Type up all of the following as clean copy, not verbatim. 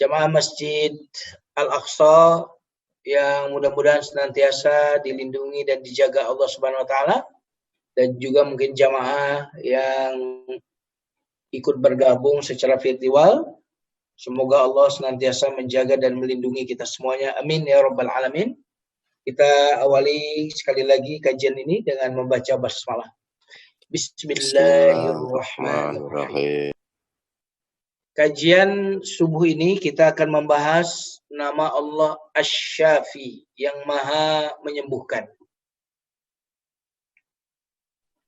jamaah Masjid Al-Aqsa yang mudah-mudahan senantiasa dilindungi dan dijaga Allah Subhanahu wa taala, dan juga mungkin jamaah yang ikut bergabung secara virtual. Semoga Allah senantiasa menjaga dan melindungi kita semuanya. Amin ya rabbal alamin. Kita awali sekali lagi kajian ini dengan membaca basmalah. Bismillahirrahmanirrahim. Kajian subuh ini kita akan membahas nama Allah Asy-Syafi, yang maha menyembuhkan.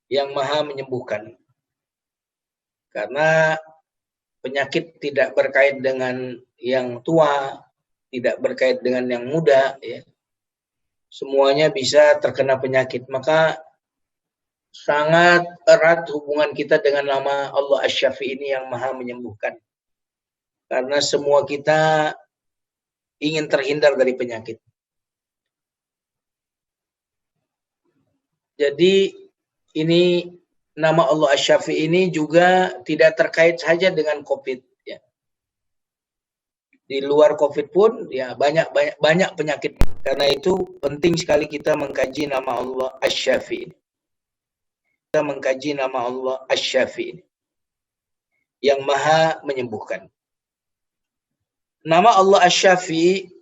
Yang maha menyembuhkan. Karena penyakit tidak berkait dengan yang tua, tidak berkait dengan yang muda, ya. Semuanya bisa terkena penyakit. Maka sangat erat hubungan kita dengan nama Allah Asy-Syafi ini yang maha menyembuhkan. Karena semua kita ingin terhindar dari penyakit. Jadi ini nama Allah Asy-Syafi ini juga tidak terkait saja dengan COVID. Ya. Di luar COVID pun ya banyak penyakit. Karena itu penting sekali kita mengkaji nama Allah Asy-Syafi ini. Kita mengkaji nama Allah Asy-Syafi ini, yang maha menyembuhkan. Nama Allah Asy-Syafi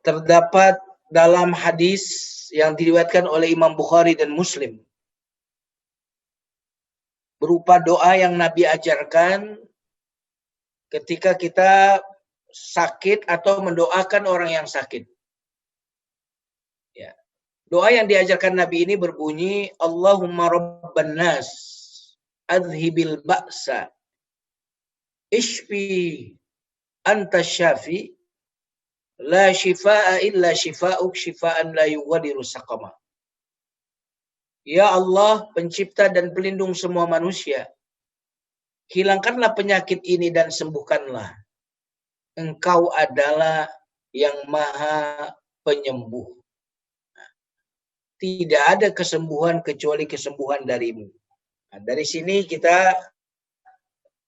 terdapat dalam hadis yang diriwayatkan oleh Imam Bukhari dan Muslim, berupa doa yang Nabi ajarkan ketika kita sakit atau mendoakan orang yang sakit. Ya. Doa yang diajarkan Nabi ini berbunyi, Allahumma rabban nas, adhibil ba'sa, Ishfi anta syafi, la shifaa illa shifauk, shifaan la yughadiru saqama. Ya Allah, pencipta dan pelindung semua manusia, hilangkanlah penyakit ini dan sembuhkanlah. Engkau adalah yang maha penyembuh. Tidak ada kesembuhan kecuali kesembuhan darimu. Nah, dari sini kita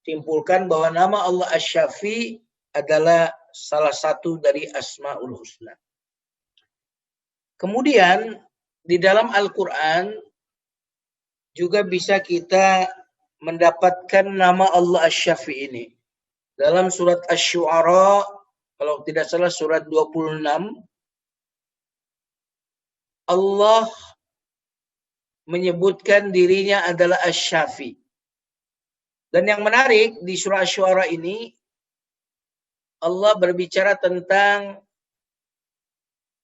simpulkan bahwa nama Allah Asy-Syafi adalah salah satu dari Asmaul Husna. Kemudian di dalam Al-Quran juga bisa kita mendapatkan nama Allah Asy-Syafi ini. Dalam surat Asy-Syu'ara, kalau tidak salah surat 26, Allah menyebutkan dirinya adalah Asy-Syafi. Dan yang menarik di surah Asy-Syu'ara ini, Allah berbicara tentang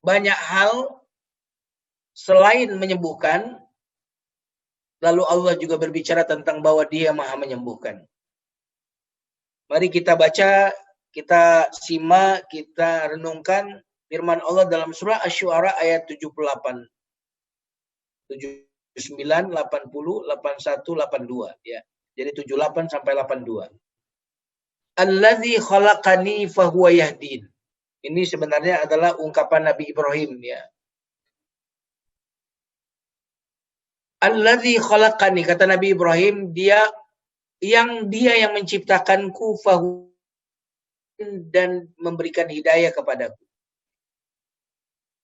banyak hal selain menyembuhkan. Lalu Allah juga berbicara tentang bahwa Dia maha menyembuhkan. Mari kita baca, kita simak, kita renungkan firman Allah dalam surah Asy-Syu'ara ayat 78. 79, 80, 81, 82. Ya. Jadi 78 sampai 82. Allazi khalaqani fahuwa yahdin. Ini sebenarnya adalah ungkapan Nabi Ibrahim, ya. Allazi khalaqani, kata Nabi Ibrahim, dia yang menciptakanku, fahu, dan memberikan hidayah kepadaku.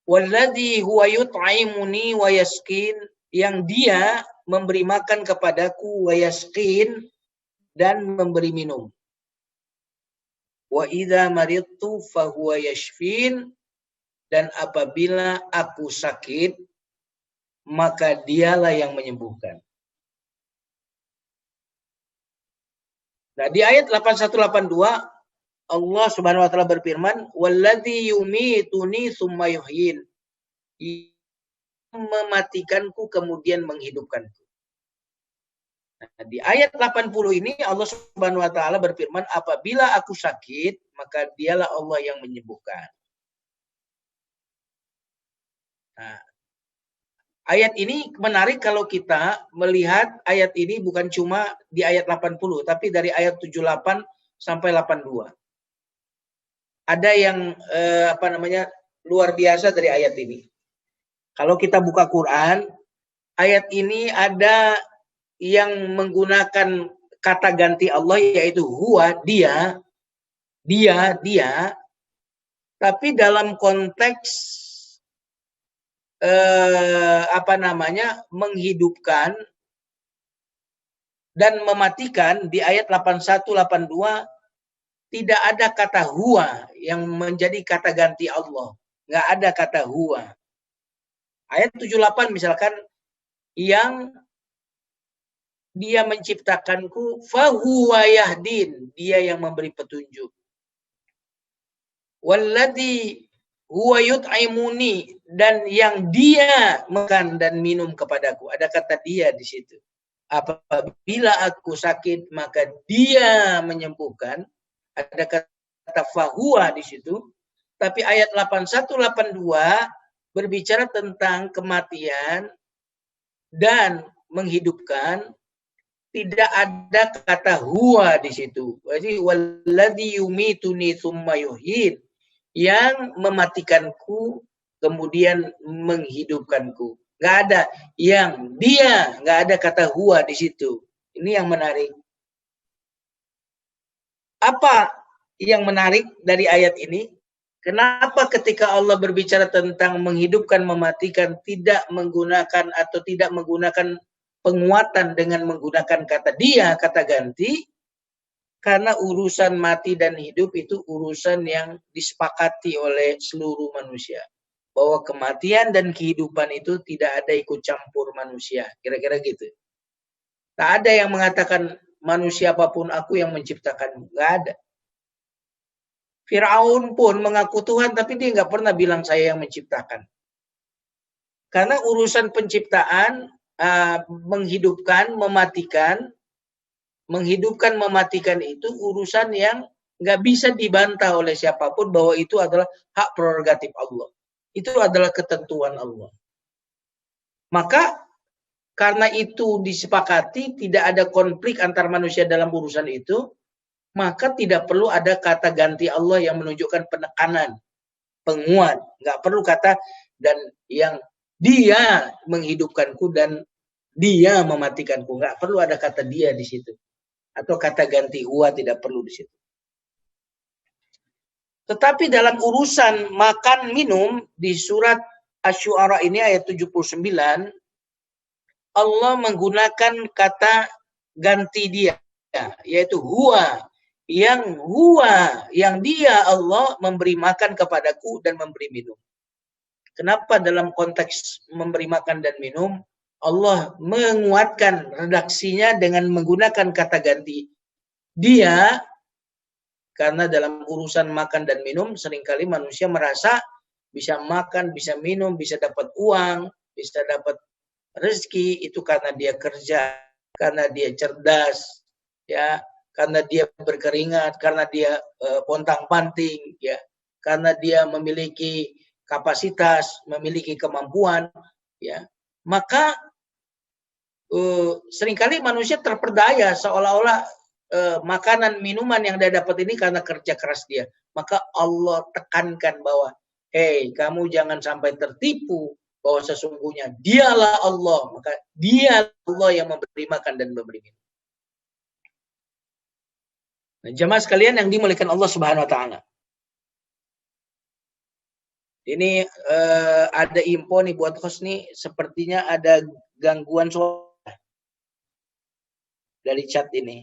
Wallazi huwa yut'imuni wa yasqin, yang Dia memberi makan kepadaku, wa yasqin, dan memberi minum. Wa idza maridtu fahuwa yashfin, dan apabila aku sakit maka Dialah yang menyembuhkan. Nah, di ayat 8182 Allah Subhanahu wa taala berfirman, "Wallazi yumituni tsumma yuhyin." Mematikanku kemudian menghidupkanku. Nah, di ayat 80 ini Allah Subhanahu wa taala berfirman, apabila aku sakit, maka Dialah Allah yang menyembuhkan. Nah, ayat ini menarik kalau kita melihat ayat ini bukan cuma di ayat 80, tapi dari ayat 78 sampai 82. Ada yang luar biasa dari ayat ini. Kalau kita buka Quran, ayat ini ada yang menggunakan kata ganti Allah, yaitu huwa, Dia, dia, tapi dalam konteks menghidupkan dan mematikan. Di ayat 81, 82 tidak ada kata huwa yang menjadi kata ganti Allah. Nggak ada kata huwa. Ayat 78 misalkan, yang dia menciptakanku, fahuwa yahdin, dia yang memberi petunjuk. Walladzi huwa yut'imuni, dan yang dia makan dan minum kepadaku. Ada kata dia di situ. Apabila aku sakit, maka dia menyembuhkan. Ada kata fahuwa di situ. Tapi ayat 81, 82 berbicara tentang kematian dan menghidupkan. Tidak ada kata huwa di situ. Jadi walladzi yumituni tsumma yuhyin, yang mematikanku kemudian menghidupkanku. Nggak ada yang dia, nggak ada kata huwa di situ. Ini yang menarik. Apa yang menarik dari ayat ini? Kenapa ketika Allah berbicara tentang menghidupkan, mematikan, tidak menggunakan atau tidak menggunakan penguatan dengan menggunakan kata dia, kata ganti? Karena urusan mati dan hidup itu urusan yang disepakati oleh seluruh manusia. Bahwa kematian dan kehidupan itu tidak ada ikut campur manusia. Kira-kira gitu. Tak ada yang mengatakan manusia apapun aku yang menciptakanmu. Nggak ada. Firaun pun mengaku Tuhan, tapi dia nggak pernah bilang saya yang menciptakan. Karena urusan penciptaan, menghidupkan, mematikan itu urusan yang nggak bisa dibantah oleh siapapun bahwa itu adalah hak prerogatif Allah. Itu adalah ketentuan Allah. Maka karena itu disepakati, tidak ada konflik antar manusia dalam urusan itu, maka tidak perlu ada kata ganti Allah yang menunjukkan penekanan, penguat. Nggak perlu kata dan yang dia menghidupkanku dan dia mematikanku. Nggak perlu ada kata dia di situ. Atau kata ganti huwa tidak perlu di situ. Tetapi dalam urusan makan minum di surat Asy-Syu'ara ini ayat 79, Allah menggunakan kata ganti dia, yaitu huwa, yang dia Allah memberi makan kepadaku dan memberi minum. Kenapa dalam konteks memberi makan dan minum Allah menguatkan redaksinya dengan menggunakan kata ganti dia? Karena dalam urusan makan dan minum seringkali manusia merasa bisa makan, bisa minum, bisa dapat uang, bisa dapat rezeki itu karena dia kerja, karena dia cerdas, ya, karena dia berkeringat, karena dia pontang-panting, ya, karena dia memiliki kapasitas, memiliki kemampuan, ya. Maka seringkali manusia terperdaya seolah-olah makanan minuman yang dia dapat ini karena kerja keras dia. Maka Allah tekankan bahwa, hey, kamu jangan sampai tertipu bahwa sesungguhnya dialah Allah. Maka dia Allah yang memberi makan dan memberi minum. Nah, jemaah sekalian yang dimuliakan Allah Subhanahu wa taala. Ini ada info nih buat host nih, sepertinya ada gangguan suara dari chat ini.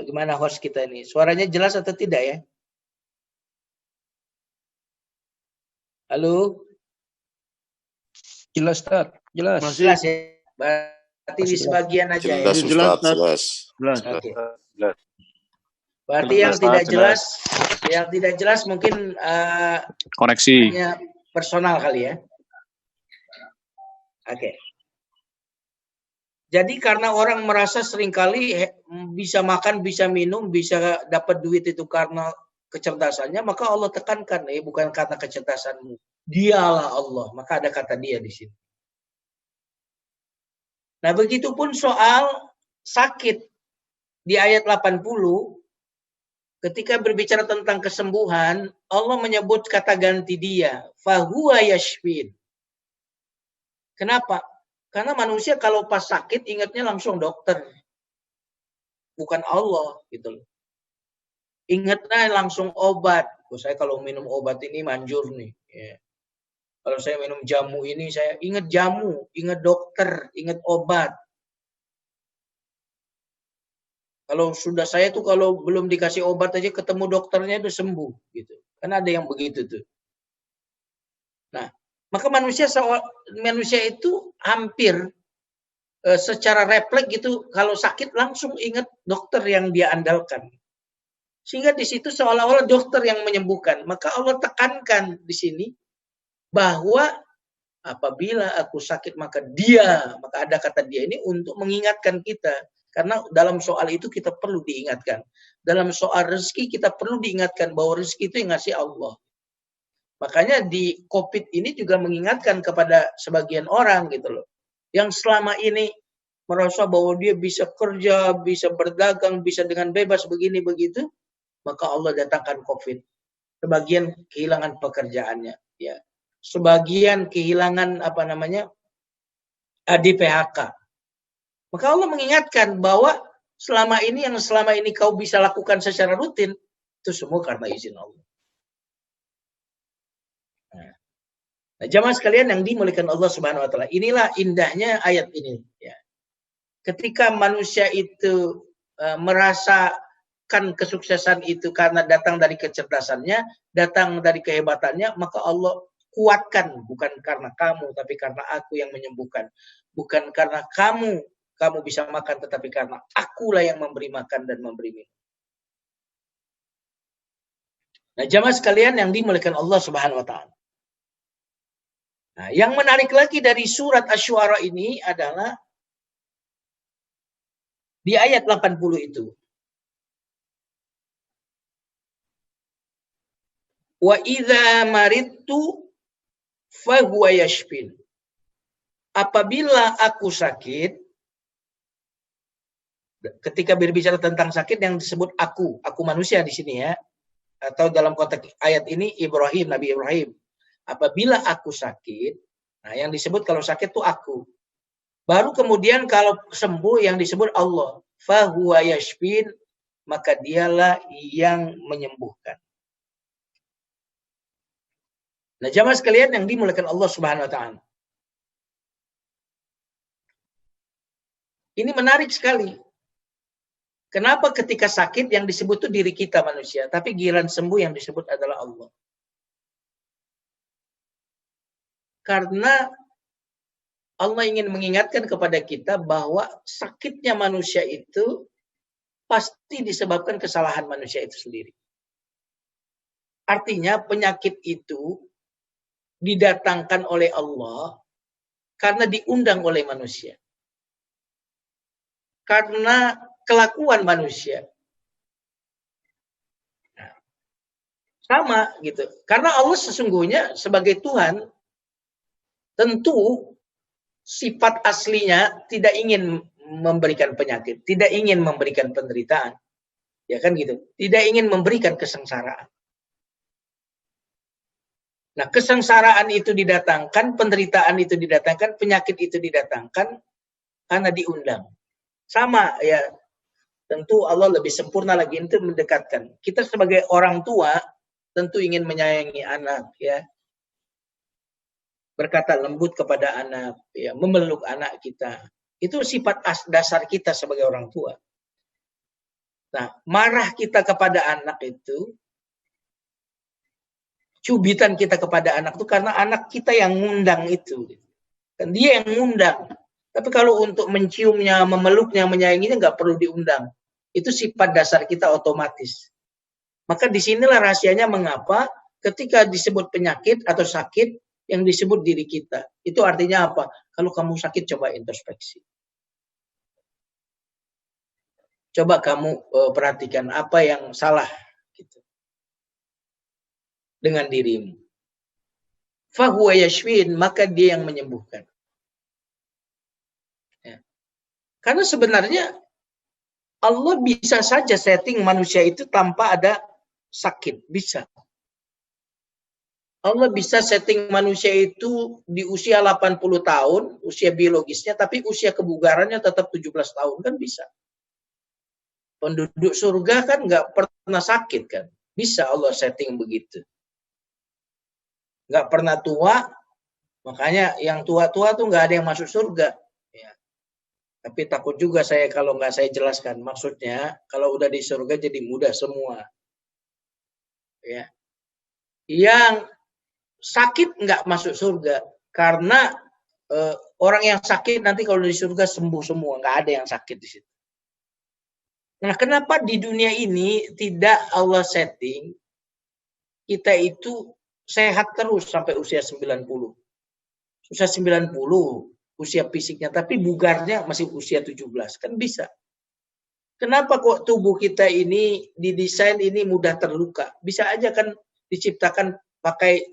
Gimana host kita ini? Suaranya jelas atau tidak ya? Halo? Jelas, Ustaz. Jelas. Jelas ya? Berarti di sebagian aja ya? Jelas. Oke. Berarti yang tidak jelas mungkin koneksi hanya personal kali ya. Oke. Jadi karena orang merasa seringkali bisa makan, bisa minum, bisa dapat duit itu karena kecerdasannya, maka Allah tekankan, bukan karena kecerdasanmu. Dialah Allah, maka ada kata dia di sini. Nah, begitupun soal sakit di ayat 80, ketika berbicara tentang kesembuhan, Allah menyebut kata ganti dia, fahuwa yashfin. Kenapa? Karena manusia kalau pas sakit ingatnya langsung dokter. Bukan Allah gitu loh. ingatlah langsung obat. Saya kalau minum obat ini manjur nih. Ya. Kalau saya minum jamu ini, saya ingat jamu, ingat dokter, ingat obat. Kalau sudah saya tuh kalau belum dikasih obat aja ketemu dokternya itu sembuh gitu. Kan ada yang begitu tuh. Nah, maka manusia itu hampir secara refleks gitu kalau sakit langsung ingat dokter yang dia andalkan. Sehingga di situ seolah-olah dokter yang menyembuhkan. Maka Allah tekankan di sini bahwa apabila aku sakit maka ada kata dia ini untuk mengingatkan kita. Karena dalam soal itu kita perlu diingatkan. Dalam soal rezeki kita perlu diingatkan bahwa rezeki itu yang ngasih Allah. Makanya di COVID ini juga mengingatkan kepada sebagian orang gitu loh. Yang selama ini merasa bahwa dia bisa kerja, bisa berdagang, bisa dengan bebas begini begitu, maka Allah datangkan COVID. Sebagian kehilangan pekerjaannya, ya. Sebagian kehilangan di PHK. Maka Allah mengingatkan bahwa selama ini kau bisa lakukan secara rutin, itu semua karena izin Allah. Nah, jamaah sekalian yang dimuliakan Allah Subhanahu wa taala, inilah indahnya ayat ini, ya. Ketika manusia itu merasakan kesuksesan itu karena datang dari kecerdasannya, datang dari kehebatannya, maka Allah kuatkan, bukan karena kamu, tapi karena aku yang menyembuhkan. Bukan karena kamu bisa makan, tetapi karena akulah yang memberi makan dan memberi minum. Nah, jamaah sekalian yang dimuliakan Allah Subhanahu wa taala. Nah, yang menarik lagi dari surat Asy-Syu'ara ini adalah di ayat 80 itu. Wa idza maridtu fa huwa yashfin. Apabila aku sakit, ketika berbicara tentang sakit yang disebut aku manusia di sini ya. Atau dalam konteks ayat ini Nabi Ibrahim. Apabila aku sakit, nah yang disebut kalau sakit itu aku. Baru kemudian kalau sembuh yang disebut Allah. Fa huwa yashfin, maka dialah yang menyembuhkan. Nah, jamaah sekalian yang dimuliakan Allah Subhanahu wa taala. Ini menarik sekali. Kenapa ketika sakit yang disebut itu diri kita manusia, tapi giliran sembuh yang disebut adalah Allah. Karena Allah ingin mengingatkan kepada kita bahwa sakitnya manusia itu pasti disebabkan kesalahan manusia itu sendiri. Artinya penyakit itu didatangkan oleh Allah karena diundang oleh manusia. Karena kelakuan manusia. Nah, sama gitu. Karena Allah sesungguhnya sebagai Tuhan tentu sifat aslinya tidak ingin memberikan penyakit, tidak ingin memberikan penderitaan. Ya kan gitu. Tidak ingin memberikan kesengsaraan. Nah, kesengsaraan itu didatangkan, penderitaan itu didatangkan, penyakit itu didatangkan karena diundang. Sama ya. Tentu Allah lebih sempurna lagi untuk mendekatkan. Kita sebagai orang tua tentu ingin menyayangi anak ya. Berkata lembut kepada anak, ya, memeluk anak kita. Itu sifat dasar kita sebagai orang tua. Nah, marah kita kepada anak itu, cubitan kita kepada anak itu karena anak kita yang ngundang itu. Dan dia yang ngundang. Tapi kalau untuk menciumnya, memeluknya, menyayanginya nggak perlu diundang. Itu sifat dasar kita otomatis. Maka disinilah rahasianya mengapa ketika disebut penyakit atau sakit, yang disebut diri kita. Itu artinya apa? Kalau kamu sakit, coba introspeksi. Coba kamu perhatikan apa yang salah gitu, dengan dirimu. Fahuwa yashfin, maka dia yang menyembuhkan. Ya. Karena sebenarnya Allah bisa saja setting manusia itu tanpa ada sakit. Bisa. Allah bisa setting manusia itu di usia 80 tahun, usia biologisnya, tapi usia kebugarannya tetap 17 tahun, kan bisa. Penduduk surga kan nggak pernah sakit kan. Bisa Allah setting begitu. Nggak pernah tua, makanya yang tua-tua tuh nggak ada yang masuk surga. Ya. Tapi takut juga saya kalau nggak saya jelaskan. Maksudnya kalau udah di surga jadi mudah semua. Ya. Yang sakit nggak masuk surga karena orang yang sakit nanti kalau di surga sembuh semua, nggak ada yang sakit di situ. Nah, kenapa di dunia ini tidak Allah setting kita itu sehat terus sampai usia 90. Usia 90, usia fisiknya, tapi bugarnya masih usia 17. Kan bisa. Kenapa kok tubuh kita ini didesain ini mudah terluka? Bisa aja kan diciptakan pakai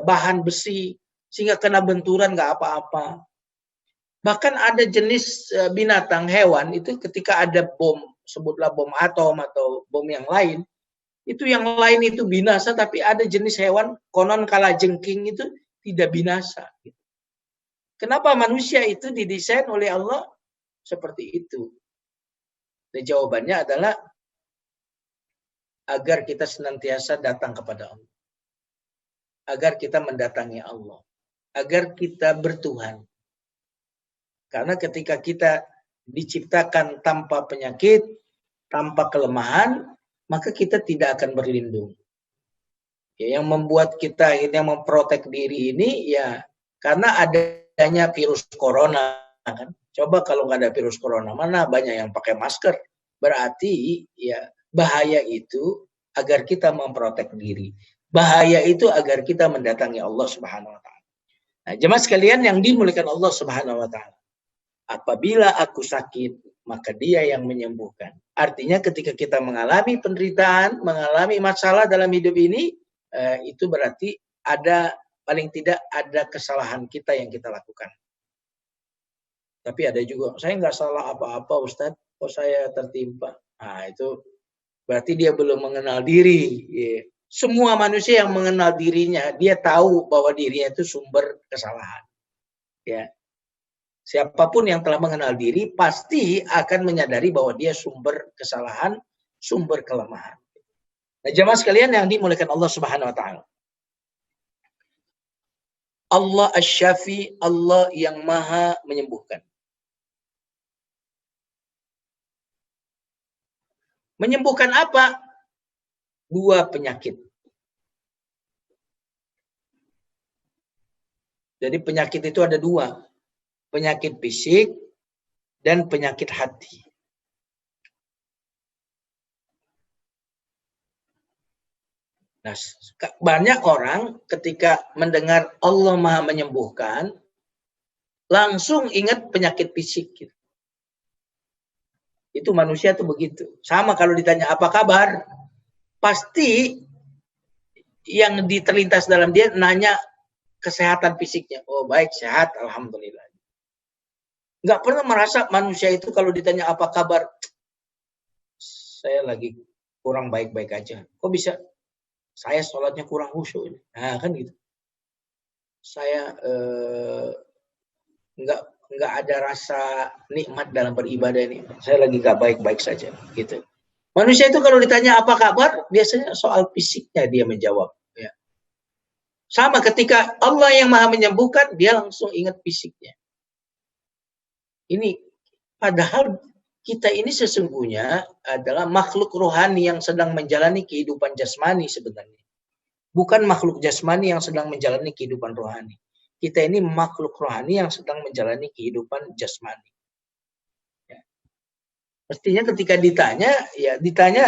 bahan besi, sehingga kena benturan nggak apa-apa. Bahkan ada jenis binatang, hewan, itu ketika ada bom, sebutlah bom atom atau bom yang lain, itu yang lain itu binasa, tapi ada jenis hewan konon kalajengking itu tidak binasa. Kenapa manusia itu didesain oleh Allah seperti itu? Dan jawabannya adalah agar kita senantiasa datang kepada Allah. Agar kita mendatangi Allah. Agar kita bertuhan. Karena ketika kita diciptakan tanpa penyakit, tanpa kelemahan, maka kita tidak akan berlindung. Ya, yang membuat kita yang memprotek diri ini ya karena adanya virus corona kan. Coba kalau nggak ada virus corona, mana banyak yang pakai masker. Berarti ya bahaya itu agar kita memprotek diri. Bahaya itu agar kita mendatangi Allah Subhanahu wa taala. Nah, jemaah sekalian yang dimuliakan Allah Subhanahu wa taala. Apabila aku sakit, maka Dia yang menyembuhkan. Artinya ketika kita mengalami penderitaan, mengalami masalah dalam hidup ini, itu berarti ada, paling tidak ada kesalahan kita yang kita lakukan. Tapi ada juga, saya nggak salah apa-apa Ustadz, kok saya tertimpa. Nah itu berarti dia belum mengenal diri. Semua manusia yang mengenal dirinya, dia tahu bahwa dirinya itu sumber kesalahan. Ya. Siapapun yang telah mengenal diri pasti akan menyadari bahwa dia sumber kesalahan, sumber kelemahan. Nah, jemaah sekalian yang dimuliakan Allah Subhanahu wa taala. Allah Asy-Syafi, Allah yang Maha menyembuhkan. Menyembuhkan apa? 2 penyakit. Jadi penyakit itu ada 2. Penyakit fisik dan penyakit hati. Nah, banyak orang ketika mendengar Allah Maha menyembuhkan, langsung ingat penyakit fisik. Gitu. Itu manusia tuh begitu. Sama kalau ditanya apa kabar, pasti yang terlintas dalam dia nanya kesehatan fisiknya. Oh baik, sehat, alhamdulillah. Nggak pernah merasa manusia itu kalau ditanya apa kabar, saya lagi kurang baik-baik aja. Kok bisa? Saya sholatnya kurang khusyuk. Nah kan gitu. Saya nggak ada rasa nikmat dalam beribadah ini. Saya lagi nggak baik-baik saja. Gitu. Manusia itu kalau ditanya apa kabar, biasanya soal fisiknya dia menjawab. Ya. Sama ketika Allah yang Maha menyembuhkan, dia langsung ingat fisiknya. Ini padahal kita ini sesungguhnya adalah makhluk rohani yang sedang menjalani kehidupan jasmani sebenarnya. Bukan makhluk jasmani yang sedang menjalani kehidupan rohani. Kita ini makhluk rohani yang sedang menjalani kehidupan jasmani. Ya. Mestinya ketika ditanya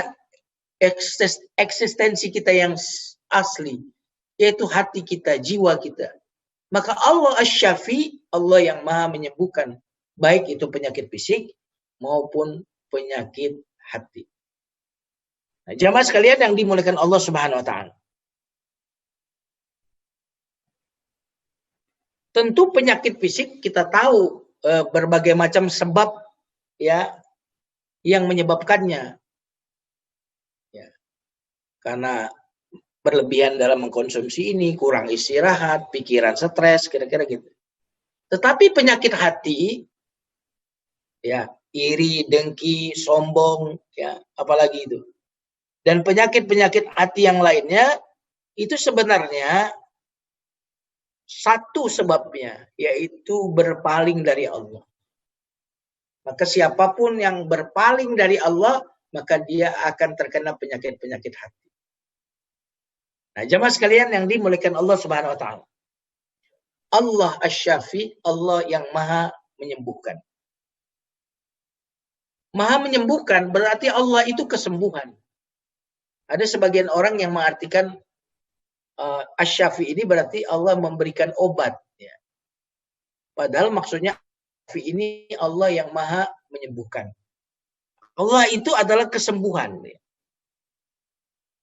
eksistensi kita yang asli, yaitu hati kita, jiwa kita. Maka Allah Asy-Syafi, Allah yang Maha menyembuhkan, baik itu penyakit fisik maupun penyakit hati. Nah, jamaah sekalian yang dimuliakan Allah Subhanahu wa taala. Tentu penyakit fisik kita tahu berbagai macam sebab ya yang menyebabkannya. Ya. Karena berlebihan dalam mengkonsumsi ini, kurang istirahat, pikiran stres, kira-kira gitu. Tetapi penyakit hati ya iri, dengki, sombong, ya, apalagi itu. Dan penyakit-penyakit hati yang lainnya itu sebenarnya satu sebabnya, yaitu berpaling dari Allah. Maka siapapun yang berpaling dari Allah, maka dia akan terkena penyakit-penyakit hati. Nah, jemaah sekalian yang dimuliakan Allah Subhanahu wa taala. Allah Asy-Syafi, Allah yang Maha menyembuhkan. Maha menyembuhkan berarti Allah itu kesembuhan. Ada sebagian orang yang mengartikan Asy-Syafi ini berarti Allah memberikan obat. Ya. Padahal maksudnya Asy-Syafi ini Allah yang Maha menyembuhkan. Allah itu adalah kesembuhan. Ya.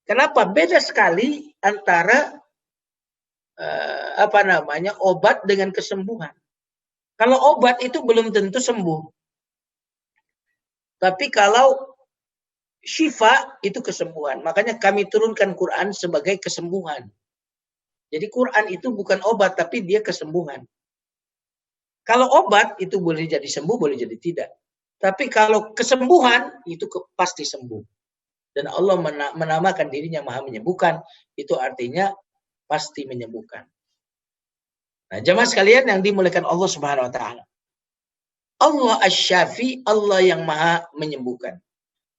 Kenapa? Beda sekali antara obat dengan kesembuhan. Kalau obat itu belum tentu sembuh. Tapi kalau syifa itu kesembuhan. Makanya kami turunkan Quran sebagai kesembuhan. Jadi Quran itu bukan obat, tapi dia kesembuhan. Kalau obat itu boleh jadi sembuh, boleh jadi tidak. Tapi kalau kesembuhan itu pasti sembuh. Dan Allah menamakan dirinya Maha menyembuhkan. Itu artinya pasti menyembuhkan. Nah, jemaah sekalian yang dimuliakan Allah Subhanahu wa taala. Allah Asy-Syafi, Allah yang Maha menyembuhkan.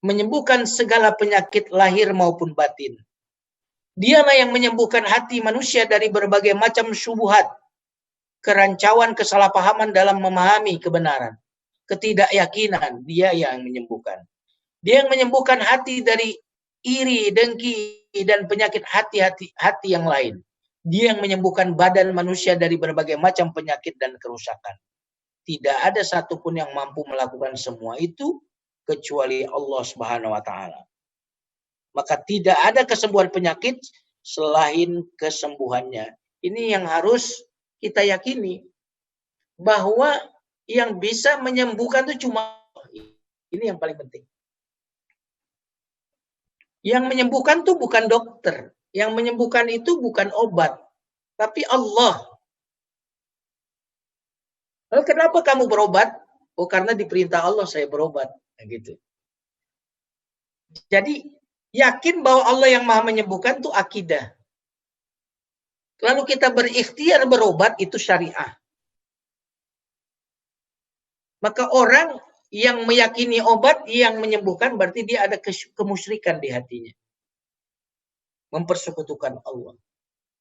Menyembuhkan segala penyakit lahir maupun batin. Dialah yang menyembuhkan hati manusia dari berbagai macam syubhat, kerancauan, kesalahpahaman dalam memahami kebenaran, ketidakyakinan. Dia yang menyembuhkan. Dia yang menyembuhkan hati dari iri, dengki, dan penyakit hati yang lain. Dia yang menyembuhkan badan manusia dari berbagai macam penyakit dan kerusakan. Tidak ada satupun yang mampu melakukan semua itu kecuali Allah Subhanahu wa taala. Maka tidak ada kesembuhan penyakit selain kesembuhannya. Ini yang harus kita yakini. Bahwa yang bisa menyembuhkan itu cuma Allah. Ini yang paling penting. Yang menyembuhkan itu bukan dokter. Yang menyembuhkan itu bukan obat. Tapi Allah. Lalu kenapa kamu berobat? Oh, karena diperintah Allah saya berobat. Nah, gitu. Jadi, yakin bahwa Allah yang Maha menyembuhkan itu akidah. Lalu kita berikhtiar berobat itu syariah. Maka orang yang meyakini obat yang menyembuhkan berarti dia ada kemusyrikan di hatinya. Mempersekutukan Allah.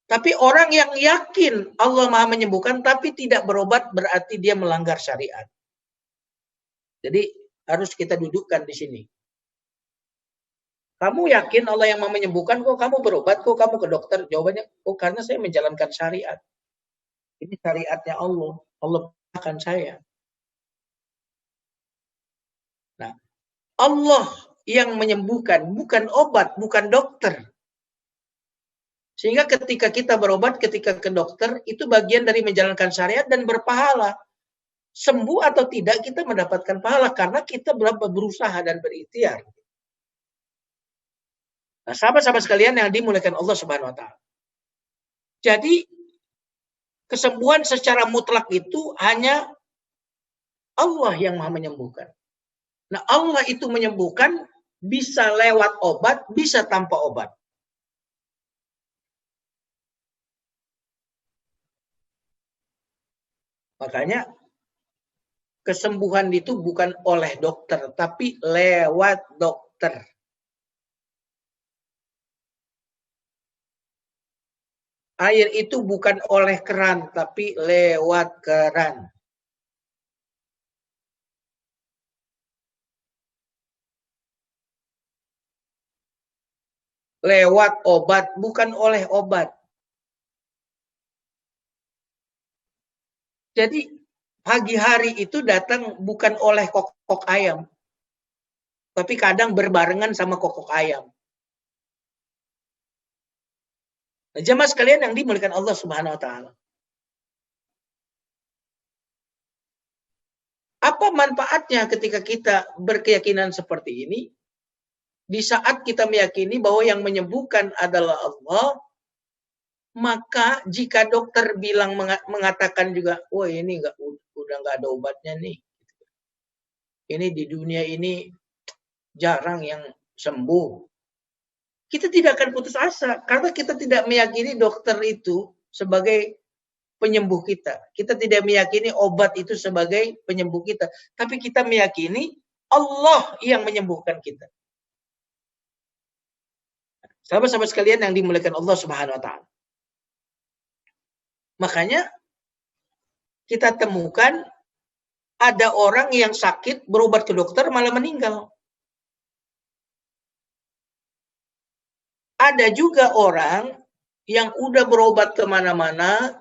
Tapi orang yang yakin Allah Maha menyembuhkan tapi tidak berobat berarti dia melanggar syariat. Jadi harus kita dudukkan di sini. Kamu yakin Allah yang Maha menyembuhkan, kok kamu berobat, kok kamu ke dokter? Jawabannya, oh karena saya menjalankan syariat. Ini syariatnya Allah. Allah akan saya. Nah, Allah yang menyembuhkan, bukan obat, bukan dokter. Sehingga ketika kita berobat, ketika ke dokter, itu bagian dari menjalankan syariat dan berpahala. Sembuh atau tidak, kita mendapatkan pahala karena kita berusaha dan berikhtiar. Nah, sahabat-sahabat sekalian yang dimuliakan Allah Subhanahu wa taala. Jadi, kesembuhan secara mutlak itu hanya Allah yang Maha menyembuhkan. Nah, Allah itu menyembuhkan bisa lewat obat, bisa tanpa obat. Makanya kesembuhan itu bukan oleh dokter, tapi lewat dokter. Air itu bukan oleh keran, tapi lewat keran. Lewat obat, bukan oleh obat. Jadi pagi hari itu datang bukan oleh kokok ayam. Tapi kadang berbarengan sama kokok ayam. Nah, jemaah sekalian yang dimuliakan Allah Subhanahu wa taala. Apa manfaatnya ketika kita berkeyakinan seperti ini? Di saat kita meyakini bahwa yang menyembuhkan adalah Allah, maka jika dokter bilang mengatakan juga, wah ini udah nggak ada obatnya nih. ini di dunia ini jarang yang sembuh. Kita tidak akan putus asa karena kita tidak meyakini dokter itu sebagai penyembuh kita. Kita tidak meyakini obat itu sebagai penyembuh kita, tapi kita meyakini Allah yang menyembuhkan kita. Sahabat-sahabat sekalian yang dimuliakan Allah Subhanahu wa taala. Makanya kita temukan ada orang yang sakit berobat ke dokter malah meninggal. Ada juga orang yang udah berobat kemana-mana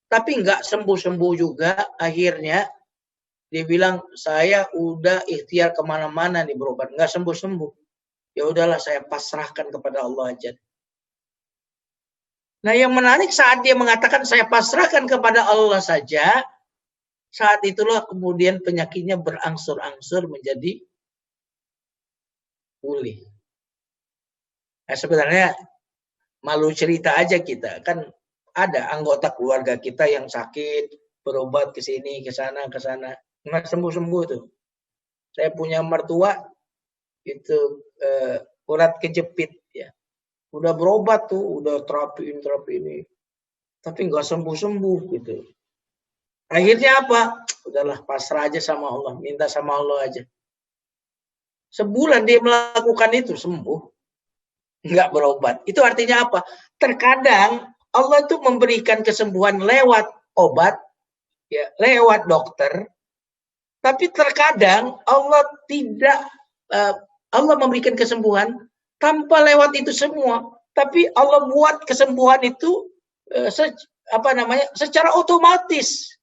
tapi nggak sembuh-sembuh juga, akhirnya dia bilang, saya udah ikhtiar kemana-mana nih berobat, nggak sembuh-sembuh. Ya udahlah, saya pasrahkan kepada Allah aja. Nah, yang menarik saat dia mengatakan saya pasrahkan kepada Allah saja, saat itulah kemudian penyakitnya berangsur-angsur menjadi pulih. Nah, sebenarnya malu cerita aja kita, kan ada anggota keluarga kita yang sakit, berobat ke sini, ke sana, nggak sembuh-sembuh tuh. Saya punya mertua itu urat kejepit ya. Udah berobat tuh, udah terapi ini, tapi nggak sembuh-sembuh gitu. Akhirnya apa? Udahlah, pasrah aja sama Allah, minta sama Allah aja. Sebulan dia melakukan itu, sembuh. Nggak berobat. Itu artinya apa? Terkadang Allah itu memberikan kesembuhan lewat obat, ya, lewat dokter. Tapi terkadang Allah tidak, Allah memberikan kesembuhan tanpa lewat itu semua. Tapi Allah buat kesembuhan itu secara otomatis.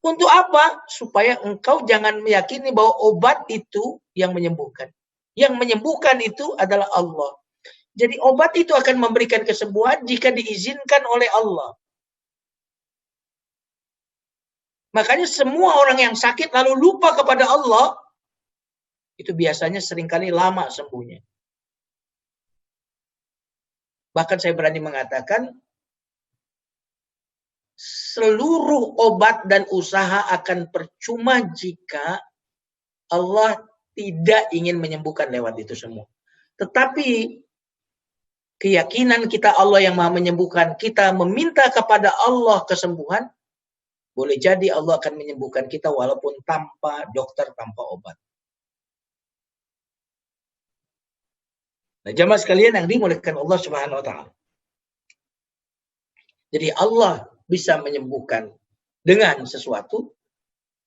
Untuk apa? Supaya engkau jangan meyakini bahwa obat itu yang menyembuhkan. Yang menyembuhkan itu adalah Allah. Jadi obat itu akan memberikan kesembuhan jika diizinkan oleh Allah. Makanya semua orang yang sakit lalu lupa kepada Allah, itu biasanya seringkali lama sembuhnya. Bahkan saya berani mengatakan, seluruh obat dan usaha akan percuma jika Allah tidak ingin menyembuhkan lewat itu semua. Tetapi keyakinan kita Allah yang Maha menyembuhkan, kita meminta kepada Allah kesembuhan, boleh jadi Allah akan menyembuhkan kita walaupun tanpa dokter, tanpa obat. Nah, jamaah sekalian yang dimuliakan Allah Subhanahu wa taala. Jadi Allah bisa menyembuhkan dengan sesuatu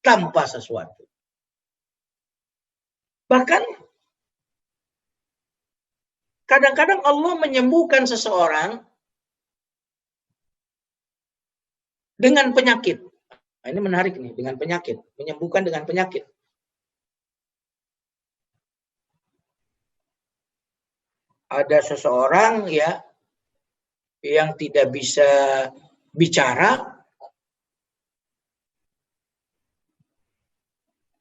tanpa sesuatu. Bahkan kadang-kadang Allah menyembuhkan seseorang dengan penyakit. Nah, ini menarik nih, dengan penyakit. Menyembuhkan dengan penyakit. Ada seseorang ya yang tidak bisa bicara,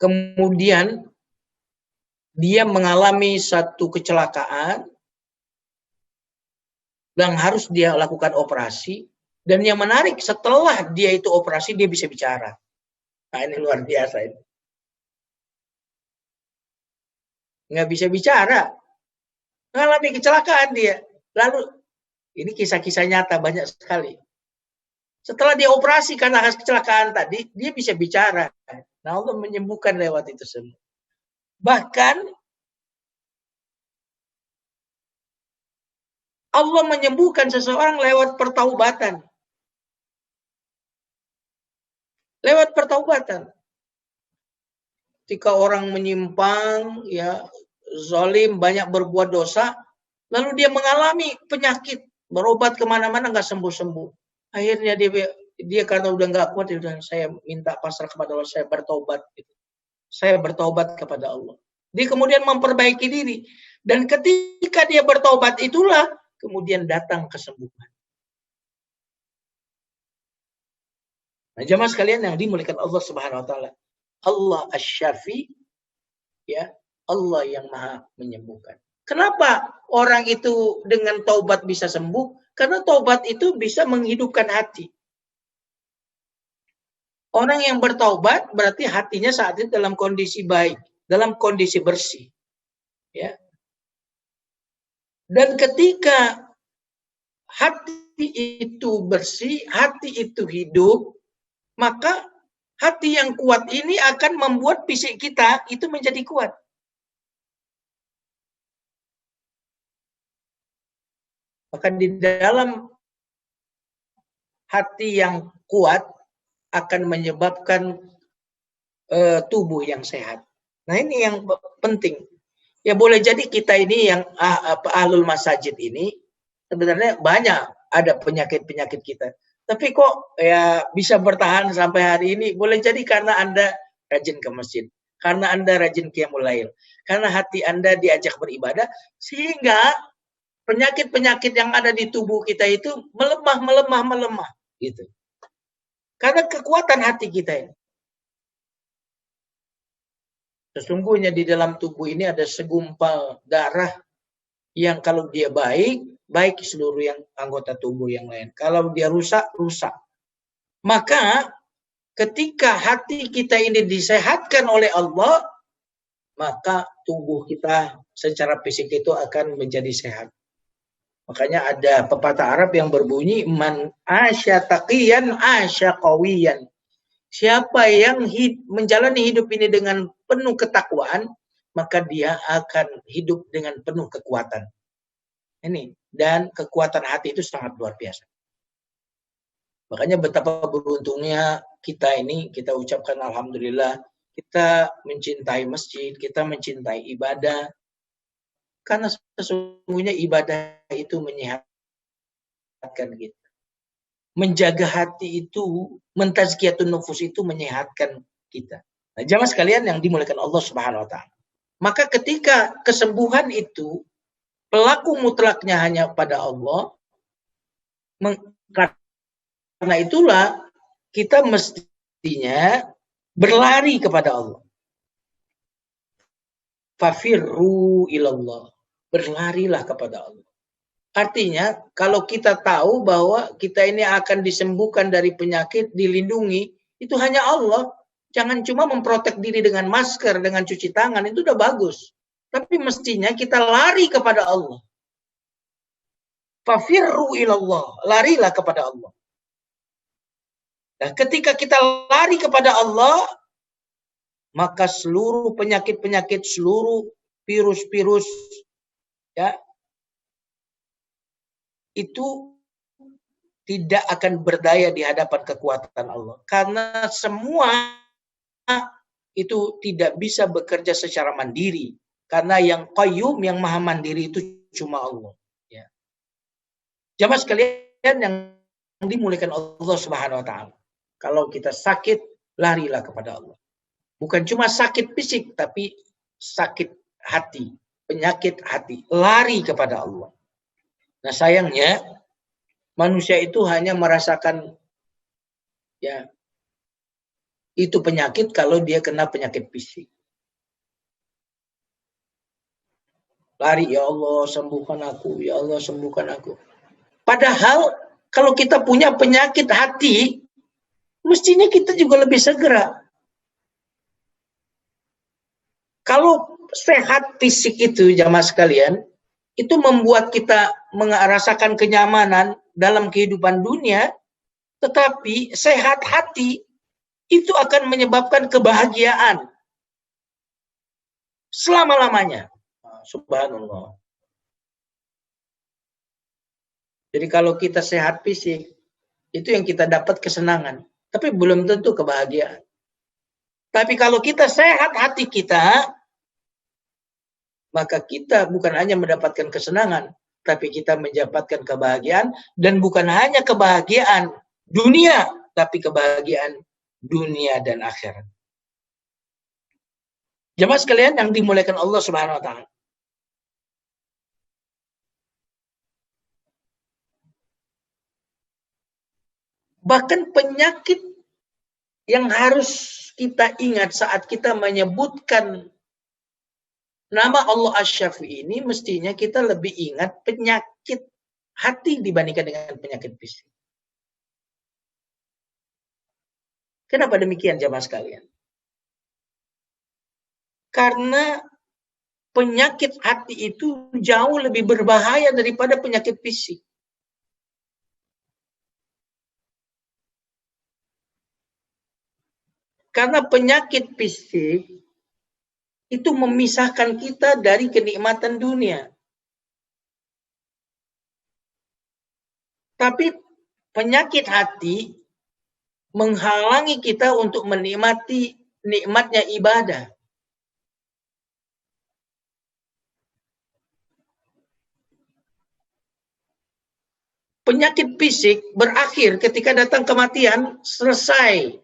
kemudian dia mengalami satu kecelakaan yang harus dia lakukan operasi, dan yang menarik setelah dia itu operasi dia bisa bicara. Nah, ini luar biasa ini. Nggak bisa bicara, mengalami kecelakaan dia. Lalu ini kisah-kisah nyata banyak sekali. Setelah dia operasi karena kecelakaan tadi, dia bisa bicara. Nah, Allah menyembuhkan lewat itu semua. Bahkan Allah menyembuhkan seseorang lewat pertaubatan. Lewat pertaubatan. Ketika orang menyimpang, ya, zalim, banyak berbuat dosa, lalu dia mengalami penyakit, berobat kemana-mana nggak sembuh-sembuh. Akhirnya dia karena udah nggak kuat, udah saya minta pasrah kepada Allah, saya bertobat. Saya bertobat kepada Allah. Dia kemudian memperbaiki diri, dan ketika dia bertobat itulah kemudian datang kesembuhan. Nah, jemaah sekalian yang dimuliakan Allah Subhanahu wa taala, Allah Asy-Syafi, ya, Allah yang Maha menyembuhkan. Kenapa orang itu dengan taubat bisa sembuh? Karena taubat itu bisa menghidupkan hati. Orang yang bertaubat berarti hatinya saat itu dalam kondisi baik, dalam kondisi bersih. Ya. Dan ketika hati itu bersih, hati itu hidup, maka hati yang kuat ini akan membuat fisik kita itu menjadi kuat. Maka di dalam hati yang kuat akan menyebabkan tubuh yang sehat. Nah ini yang penting. Ya boleh jadi kita ini yang ahlul masajid ini sebenarnya banyak ada penyakit-penyakit kita. Tapi kok ya bisa bertahan sampai hari ini? Boleh jadi karena Anda rajin ke masjid, karena Anda rajin qiyamul lail, karena hati Anda diajak beribadah, sehingga penyakit-penyakit yang ada di tubuh kita itu melemah gitu. Karena kekuatan hati kita ini. Sesungguhnya di dalam tubuh ini ada segumpal darah yang kalau dia baik seluruh yang anggota tubuh yang lain. Kalau dia rusak. Maka ketika hati kita ini disehatkan oleh Allah, maka tubuh kita secara fisik itu akan menjadi sehat. Makanya ada pepatah Arab yang berbunyi, man asya taqiyan asya qawiyan. Siapa yang menjalani hidup ini dengan penuh ketakwaan, maka dia akan hidup dengan penuh kekuatan. Ini, dan kekuatan hati itu sangat luar biasa. Makanya betapa beruntungnya kita ini, kita ucapkan alhamdulillah, kita mencintai masjid, kita mencintai ibadah. Karena sesungguhnya ibadah itu menyehatkan kita. Menjaga hati itu, mentazkiyatun nufus itu menyehatkan kita. Nah, jamaah sekalian yang dimuliakan Allah Subhanahu wa taala. Maka ketika kesembuhan itu pelaku mutlaknya hanya pada Allah, karena itulah kita mestinya berlari kepada Allah. Fafirru ilallah. Berlarilah kepada Allah. Artinya, kalau kita tahu bahwa kita ini akan disembuhkan dari penyakit, dilindungi, itu hanya Allah. Jangan cuma memprotek diri dengan masker, dengan cuci tangan, itu udah bagus. Tapi mestinya kita lari kepada Allah. Fafirru ilallah. Larilah kepada Allah. Nah, ketika kita lari kepada Allah, maka seluruh penyakit-penyakit, seluruh virus-virus, ya, itu tidak akan berdaya di hadapan kekuatan Allah. Karena semua itu tidak bisa bekerja secara mandiri. Karena yang qayyum, yang maha mandiri itu cuma Allah. Ya. Jamaah sekalian yang dimuliakan Allah Subhanahu wa taala. Kalau kita sakit, larilah kepada Allah. Bukan cuma sakit fisik, tapi sakit hati, penyakit hati. Lari kepada Allah. Nah sayangnya manusia itu hanya merasakan ya itu penyakit kalau dia kena penyakit fisik. Lari, ya Allah sembuhkan aku, ya Allah sembuhkan aku. Padahal kalau kita punya penyakit hati, mestinya kita juga lebih segera. Kalau sehat fisik itu jamaah sekalian, itu membuat kita merasakan kenyamanan dalam kehidupan dunia, tetapi sehat hati itu akan menyebabkan kebahagiaan selama-lamanya. Subhanallah. Jadi kalau kita sehat fisik, itu yang kita dapat kesenangan, tapi belum tentu kebahagiaan. Tapi kalau kita sehat hati kita, maka kita bukan hanya mendapatkan kesenangan, tapi kita mendapatkan kebahagiaan, dan bukan hanya kebahagiaan dunia, tapi kebahagiaan dunia dan akhirat. Jemaah sekalian yang dimuliakan Allah Subhanahu wa taala. Bahkan penyakit yang harus kita ingat saat kita menyebutkan nama Allah Asy-Syafi ini, mestinya kita lebih ingat penyakit hati dibandingkan dengan penyakit fisik. Kenapa demikian jamaah sekalian? Karena penyakit hati itu jauh lebih berbahaya daripada penyakit fisik. Karena penyakit fisik itu memisahkan kita dari kenikmatan dunia. Tapi penyakit hati menghalangi kita untuk menikmati nikmatnya ibadah. Penyakit fisik berakhir ketika datang kematian, selesai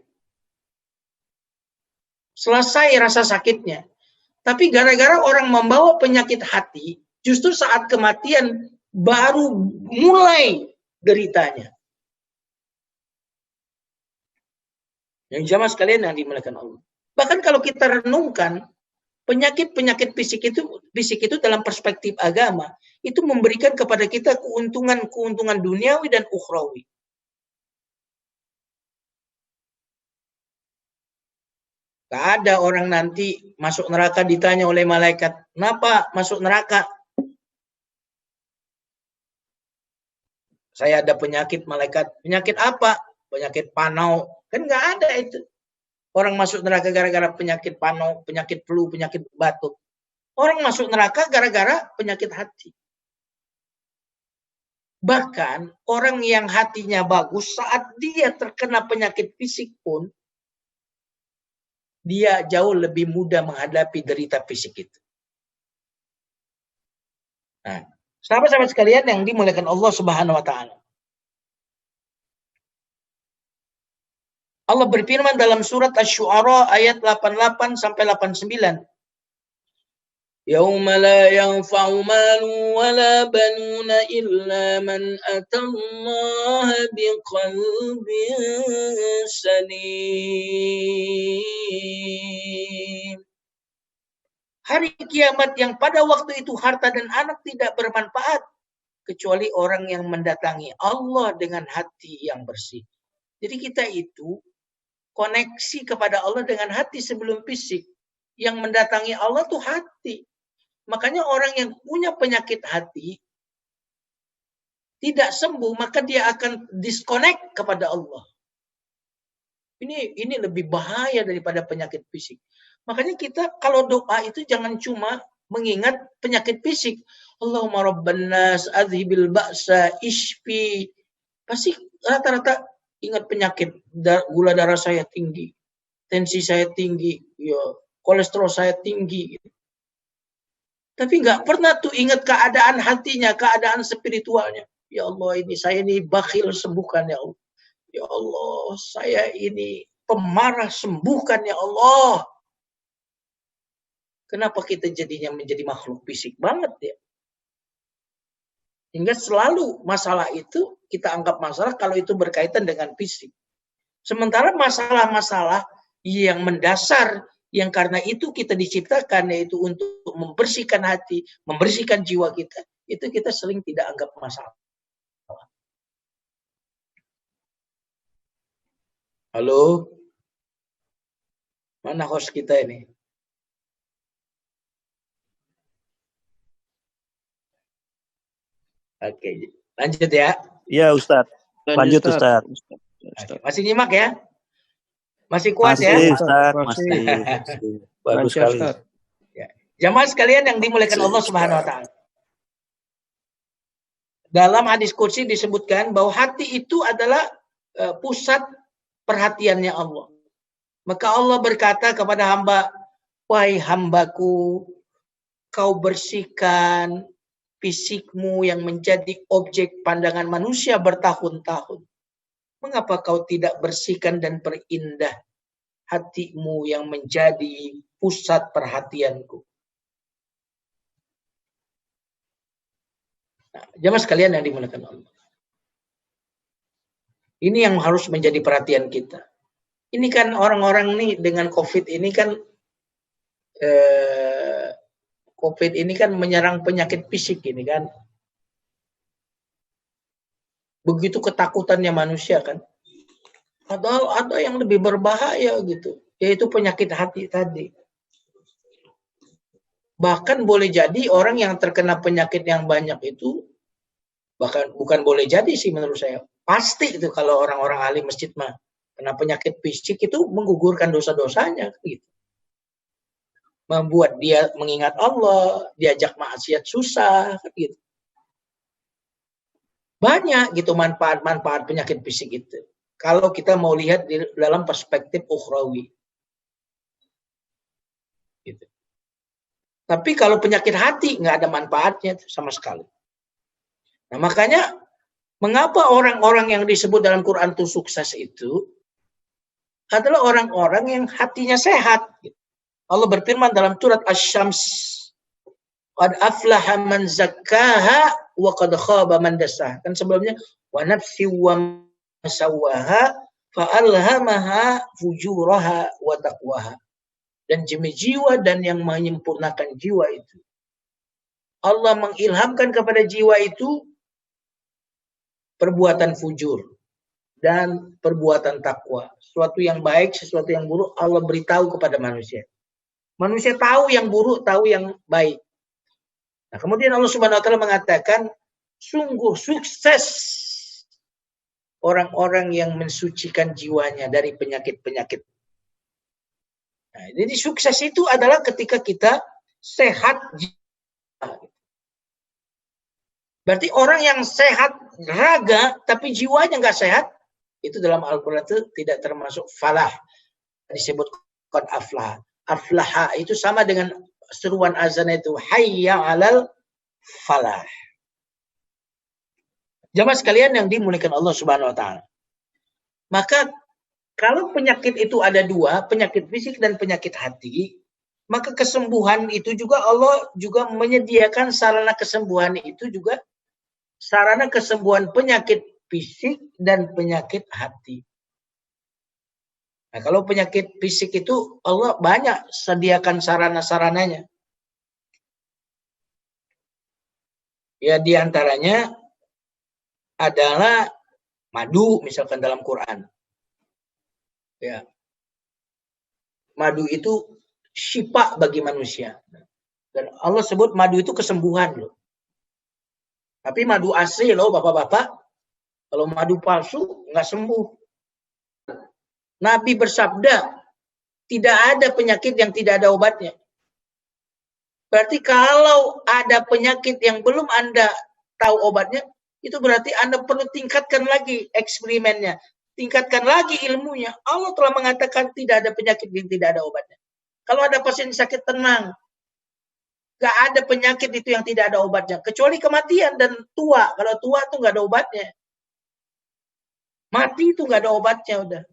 rasa sakitnya. Tapi gara-gara orang membawa penyakit hati, justru saat kematian baru mulai deritanya. Yang jamaah sekalian yang dimuliakan Allah. Bahkan kalau kita renungkan, penyakit-penyakit fisik itu dalam perspektif agama, itu memberikan kepada kita keuntungan duniawi dan ukhrawi. Gak ada orang nanti masuk neraka ditanya oleh malaikat, kenapa masuk neraka? Saya ada penyakit, malaikat. Penyakit apa? Penyakit panau. Kan nggak ada itu. Orang masuk neraka gara-gara penyakit panau, penyakit flu, penyakit batuk. Orang masuk neraka gara-gara penyakit hati. Bahkan orang yang hatinya bagus, saat dia terkena penyakit fisik pun, dia jauh lebih mudah menghadapi derita fisik itu. Nah, sahabat-sahabat sekalian yang dimuliakan Allah Subhanahu wa taala. Allah berfirman dalam surat Asy-Syu'ara ayat 88 sampai 89. Yauma la yanfa'u malun wala banuna illa man atallaha biqalbin salim. Hari kiamat yang pada waktu itu harta dan anak tidak bermanfaat kecuali orang yang mendatangi Allah dengan hati yang bersih. Jadi kita itu koneksi kepada Allah dengan hati sebelum fisik. Yang mendatangi Allah tuh hati. Makanya orang yang punya penyakit hati tidak sembuh, maka dia akan disconnect kepada Allah. Ini lebih bahaya daripada penyakit fisik. Makanya kita kalau doa itu jangan cuma mengingat penyakit fisik. Allahumma rabban nas adhibil ba'sa ishfi. Pasti rata-rata ingat penyakit, gula darah saya tinggi, tensi saya tinggi, ya, kolesterol saya tinggi. Tapi nggak pernah tuh ingat keadaan hatinya, keadaan spiritualnya. Ya Allah, ini saya ini bakhil, sembuhkan ya Allah. Ya Allah, saya ini pemarah, sembuhkan ya Allah. Kenapa kita jadinya menjadi makhluk fisik banget ya? Hingga selalu masalah itu kita anggap masalah kalau itu berkaitan dengan fisik. Sementara masalah-masalah yang mendasar, yang karena itu kita diciptakan, yaitu untuk membersihkan hati, membersihkan jiwa kita, itu kita sering tidak anggap masalah. Halo? Mana host kita ini? Oke, lanjut ya. Iya, Ustadz. Lanjut, Ustadz. Oke, masih nyimak ya? Masih kuat ya? Masih. Bagus sekali. Ya. Jamaah sekalian yang dimuliakan Allah Subhanahu wa taala. Dalam hadis qudsi disebutkan bahwa hati itu adalah pusat perhatiannya Allah. Maka Allah berkata kepada hamba, wahai hambaku, kau bersihkan fisikmu yang menjadi objek pandangan manusia bertahun-tahun. Mengapa kau tidak bersihkan dan perindah hatimu yang menjadi pusat perhatianku? Nah, jamaah sekalian yang dimuliakan Allah. Ini yang harus menjadi perhatian kita. Ini kan orang-orang nih dengan COVID ini kan COVID ini kan menyerang penyakit fisik ini kan. Begitu ketakutannya manusia kan. Atau ada yang lebih berbahaya gitu, yaitu penyakit hati tadi. Bahkan boleh jadi orang yang terkena penyakit yang banyak itu, bahkan bukan boleh jadi sih menurut saya, pasti itu kalau orang-orang ahli masjid mah kena penyakit fisik itu menggugurkan dosa-dosanya gitu. Membuat dia mengingat Allah, diajak maksiat susah gitu. Banyak gitu manfaat-manfaat penyakit fisik itu. Kalau kita mau lihat di dalam perspektif ukhrawi. Gitu. Tapi kalau penyakit hati nggak ada manfaatnya sama sekali. Nah makanya mengapa orang-orang yang disebut dalam Quran itu sukses itu adalah orang-orang yang hatinya sehat. Allah berfirman dalam surat Asy-Syams, qad aflaha man zakkaha wa qad khaba man dassaha. Kan sebelumnya wa nafsi wa sawwaha fa alhamaha fujuraha wa taqwaha. Dan demi jiwa dan yang menyempurnakan jiwa itu. Allah mengilhamkan kepada jiwa itu perbuatan fujur dan perbuatan takwa. Sesuatu yang baik, sesuatu yang buruk Allah beritahu kepada manusia. Manusia tahu yang buruk, tahu yang baik. Nah, kemudian Allah Subhanahu wa taala mengatakan, sungguh sukses orang-orang yang mensucikan jiwanya dari penyakit-penyakit. Nah, jadi sukses itu adalah ketika kita sehat jiwa. Berarti orang yang sehat raga tapi jiwanya nggak sehat, itu dalam Al-Quran itu tidak termasuk falah. Disebut qad aflah. Aflaha itu sama dengan seruan azan itu hayya 'alal falah. Jamaah sekalian yang dimuliakan Allah Subhanahu wa taala. Maka kalau penyakit itu ada dua, penyakit fisik dan penyakit hati, maka kesembuhan itu juga Allah juga menyediakan sarana kesembuhan itu juga sarana kesembuhan penyakit fisik dan penyakit hati. Nah, kalau penyakit fisik itu Allah banyak sediakan sarana-sarananya. Ya diantaranya adalah madu misalkan dalam Quran. Ya. Madu itu syifa bagi manusia. Dan Allah sebut madu itu kesembuhan loh. Tapi madu asli loh Bapak-bapak. Kalau madu palsu nggak sembuh. Nabi bersabda, tidak ada penyakit yang tidak ada obatnya. Berarti kalau ada penyakit yang belum Anda tahu obatnya, itu berarti Anda perlu tingkatkan lagi eksperimennya. Tingkatkan lagi ilmunya. Allah telah mengatakan tidak ada penyakit yang tidak ada obatnya. Kalau ada pasien sakit, tenang. Gak ada penyakit itu yang tidak ada obatnya. Kecuali kematian dan tua. Kalau tua itu gak ada obatnya. Mati itu gak ada obatnya udah.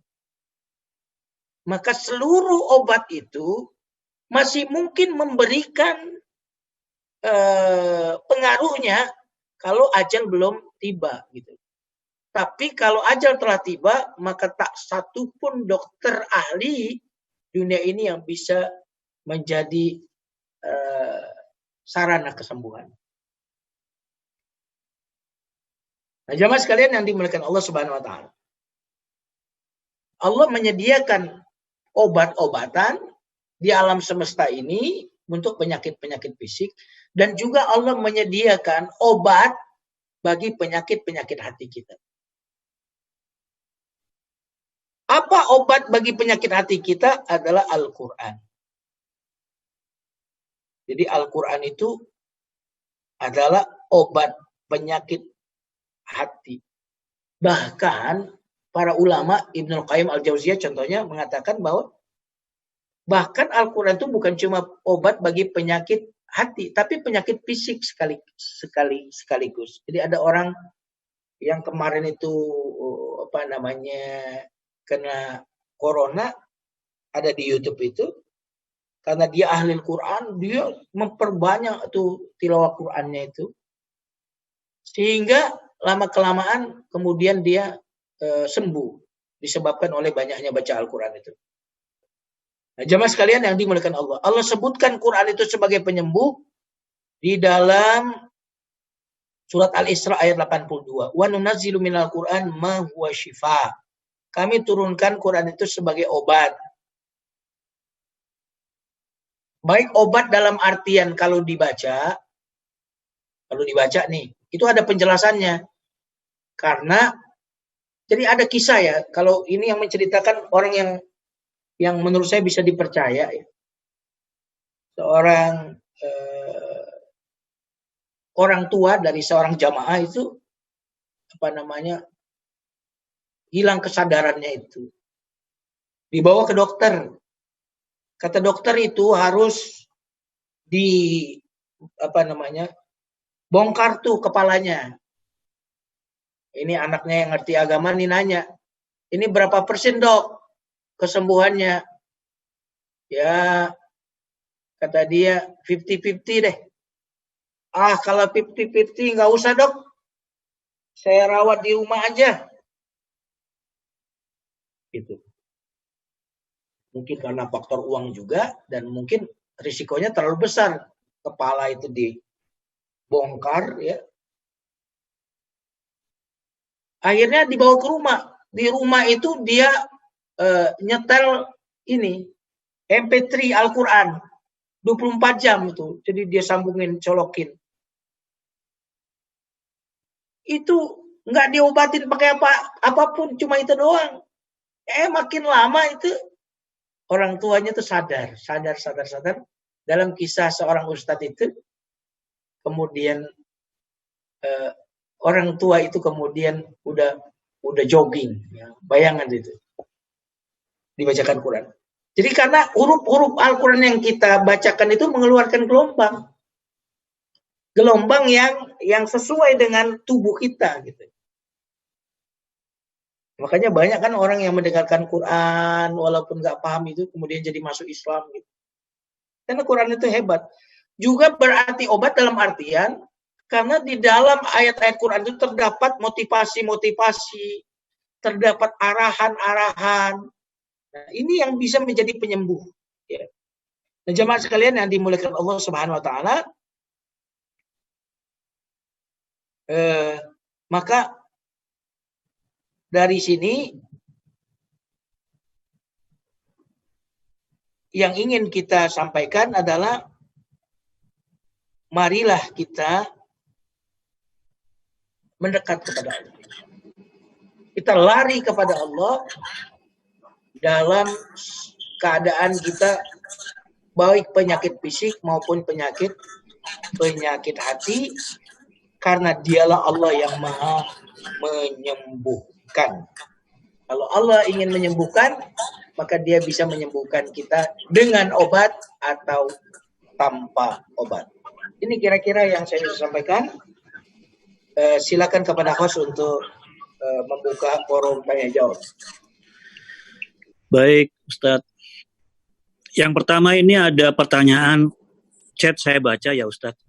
Maka seluruh obat itu masih mungkin memberikan pengaruhnya kalau ajal belum tiba gitu. Tapi kalau ajal telah tiba, maka tak satu pun dokter ahli dunia ini yang bisa menjadi sarana kesembuhan. Nah, jamaah sekalian yang dimuliakan Allah Subhanahu wa taala. Allah menyediakan obat-obatan di alam semesta ini untuk penyakit-penyakit fisik dan juga Allah menyediakan obat bagi penyakit-penyakit hati kita. Apa obat bagi penyakit hati kita? Adalah Al-Quran. Jadi Al-Quran itu adalah obat penyakit hati. Bahkan para ulama Ibnul Qayyim Al-Jauziyah contohnya mengatakan bahwa bahkan Al-Quran itu bukan cuma obat bagi penyakit hati, tapi penyakit fisik sekaligus. Jadi ada orang yang kemarin itu kena corona, ada di YouTube itu, karena dia ahli Al-Quran, dia memperbanyak tuh tilawah Qurannya itu, sehingga lama-kelamaan kemudian dia sembuh, disebabkan oleh banyaknya baca Al-Quran itu. Nah, jamaah sekalian yang dimuliakan Allah. Allah sebutkan Quran itu sebagai penyembuh di dalam surat Al-Isra ayat 82. Wa nunazzilu minal Qur'an ma huwa syifa. kami turunkan Quran itu sebagai obat. Baik obat dalam artian kalau dibaca nih, itu ada penjelasannya. Karena jadi ada kisah ya, kalau ini yang menceritakan orang yang menurut saya bisa dipercaya ya. Seorang orang tua dari seorang jamaah itu hilang kesadarannya itu. Dibawa ke dokter. Kata dokter itu harus bongkar tuh kepalanya. Ini anaknya yang ngerti agama nih nanya, ini berapa persen dok kesembuhannya? Ya, kata dia 50-50 deh. Kalau 50-50 nggak usah dok, saya rawat di rumah aja. Gitu. Mungkin karena faktor uang juga, dan mungkin risikonya terlalu besar. Kepala itu dibongkar ya. Akhirnya dibawa ke rumah. Di rumah itu dia nyetel ini MP3 Al-Quran 24 jam itu. Jadi dia sambungin, colokin. Itu nggak diobatin pakai apapun, cuma itu doang. Makin lama itu orang tuanya tuh sadar. Dalam kisah seorang ustadz itu, kemudian orang tua itu kemudian udah jogging, ya. Bayangan itu dibacakan Quran. Jadi karena huruf-huruf Al-Quran yang kita bacakan itu mengeluarkan gelombang yang sesuai dengan tubuh kita gitu. Makanya banyak kan orang yang mendengarkan Quran walaupun nggak paham itu kemudian jadi masuk Islam gitu. Karena Quran itu hebat. Juga berarti obat dalam artian karena di dalam ayat-ayat Quran itu terdapat motivasi-motivasi, terdapat arahan-arahan. Nah, ini yang bisa menjadi penyembuh. Ya. Nah, jemaah sekalian yang dimuliakan Allah Subhanahu Wa Taala, maka dari sini yang ingin kita sampaikan adalah marilah kita mendekat kepada Allah. Kita lari kepada Allah dalam keadaan kita baik penyakit fisik maupun penyakit hati, karena dialah Allah yang maha menyembuhkan. Kalau Allah ingin menyembuhkan, maka dia bisa menyembuhkan kita dengan obat atau tanpa obat. Ini kira-kira yang saya bisa sampaikan. Silakan kepada host untuk membuka forum tanya jawab. Baik, Ustadz. Yang pertama ini ada pertanyaan chat, saya baca ya Ustadz.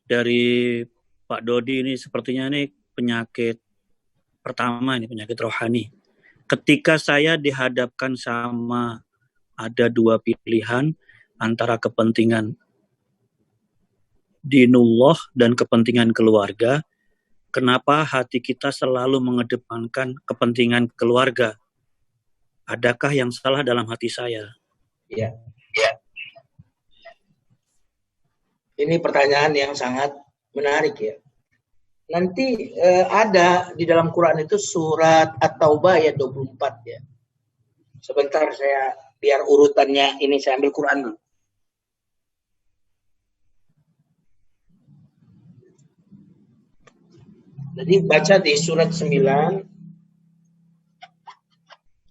Dari Pak Dodi, ini sepertinya ini penyakit pertama, ini penyakit rohani. Ketika saya dihadapkan sama ada dua pilihan antara kepentingan dinullah dan kepentingan keluarga, kenapa hati kita selalu mengedepankan kepentingan keluarga? Adakah yang salah dalam hati saya? Ya. Ini pertanyaan yang sangat menarik ya. Nanti ada di dalam Quran itu surat At-Taubah ayat 24 ya. Sebentar saya biar urutannya ini saya ambil Quran dulu. Jadi baca di surat 9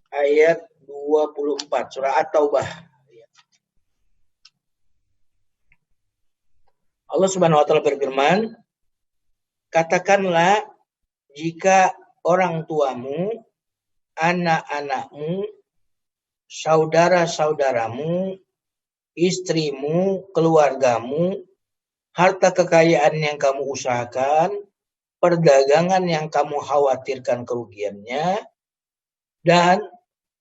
ayat 24 surah At-Taubah. Allah Subhanahu wa taala berfirman, katakanlah jika orang tuamu, anak-anakmu, saudara-saudaramu, istrimu, keluargamu, harta kekayaan yang kamu usahakan, perdagangan yang kamu khawatirkan kerugiannya, dan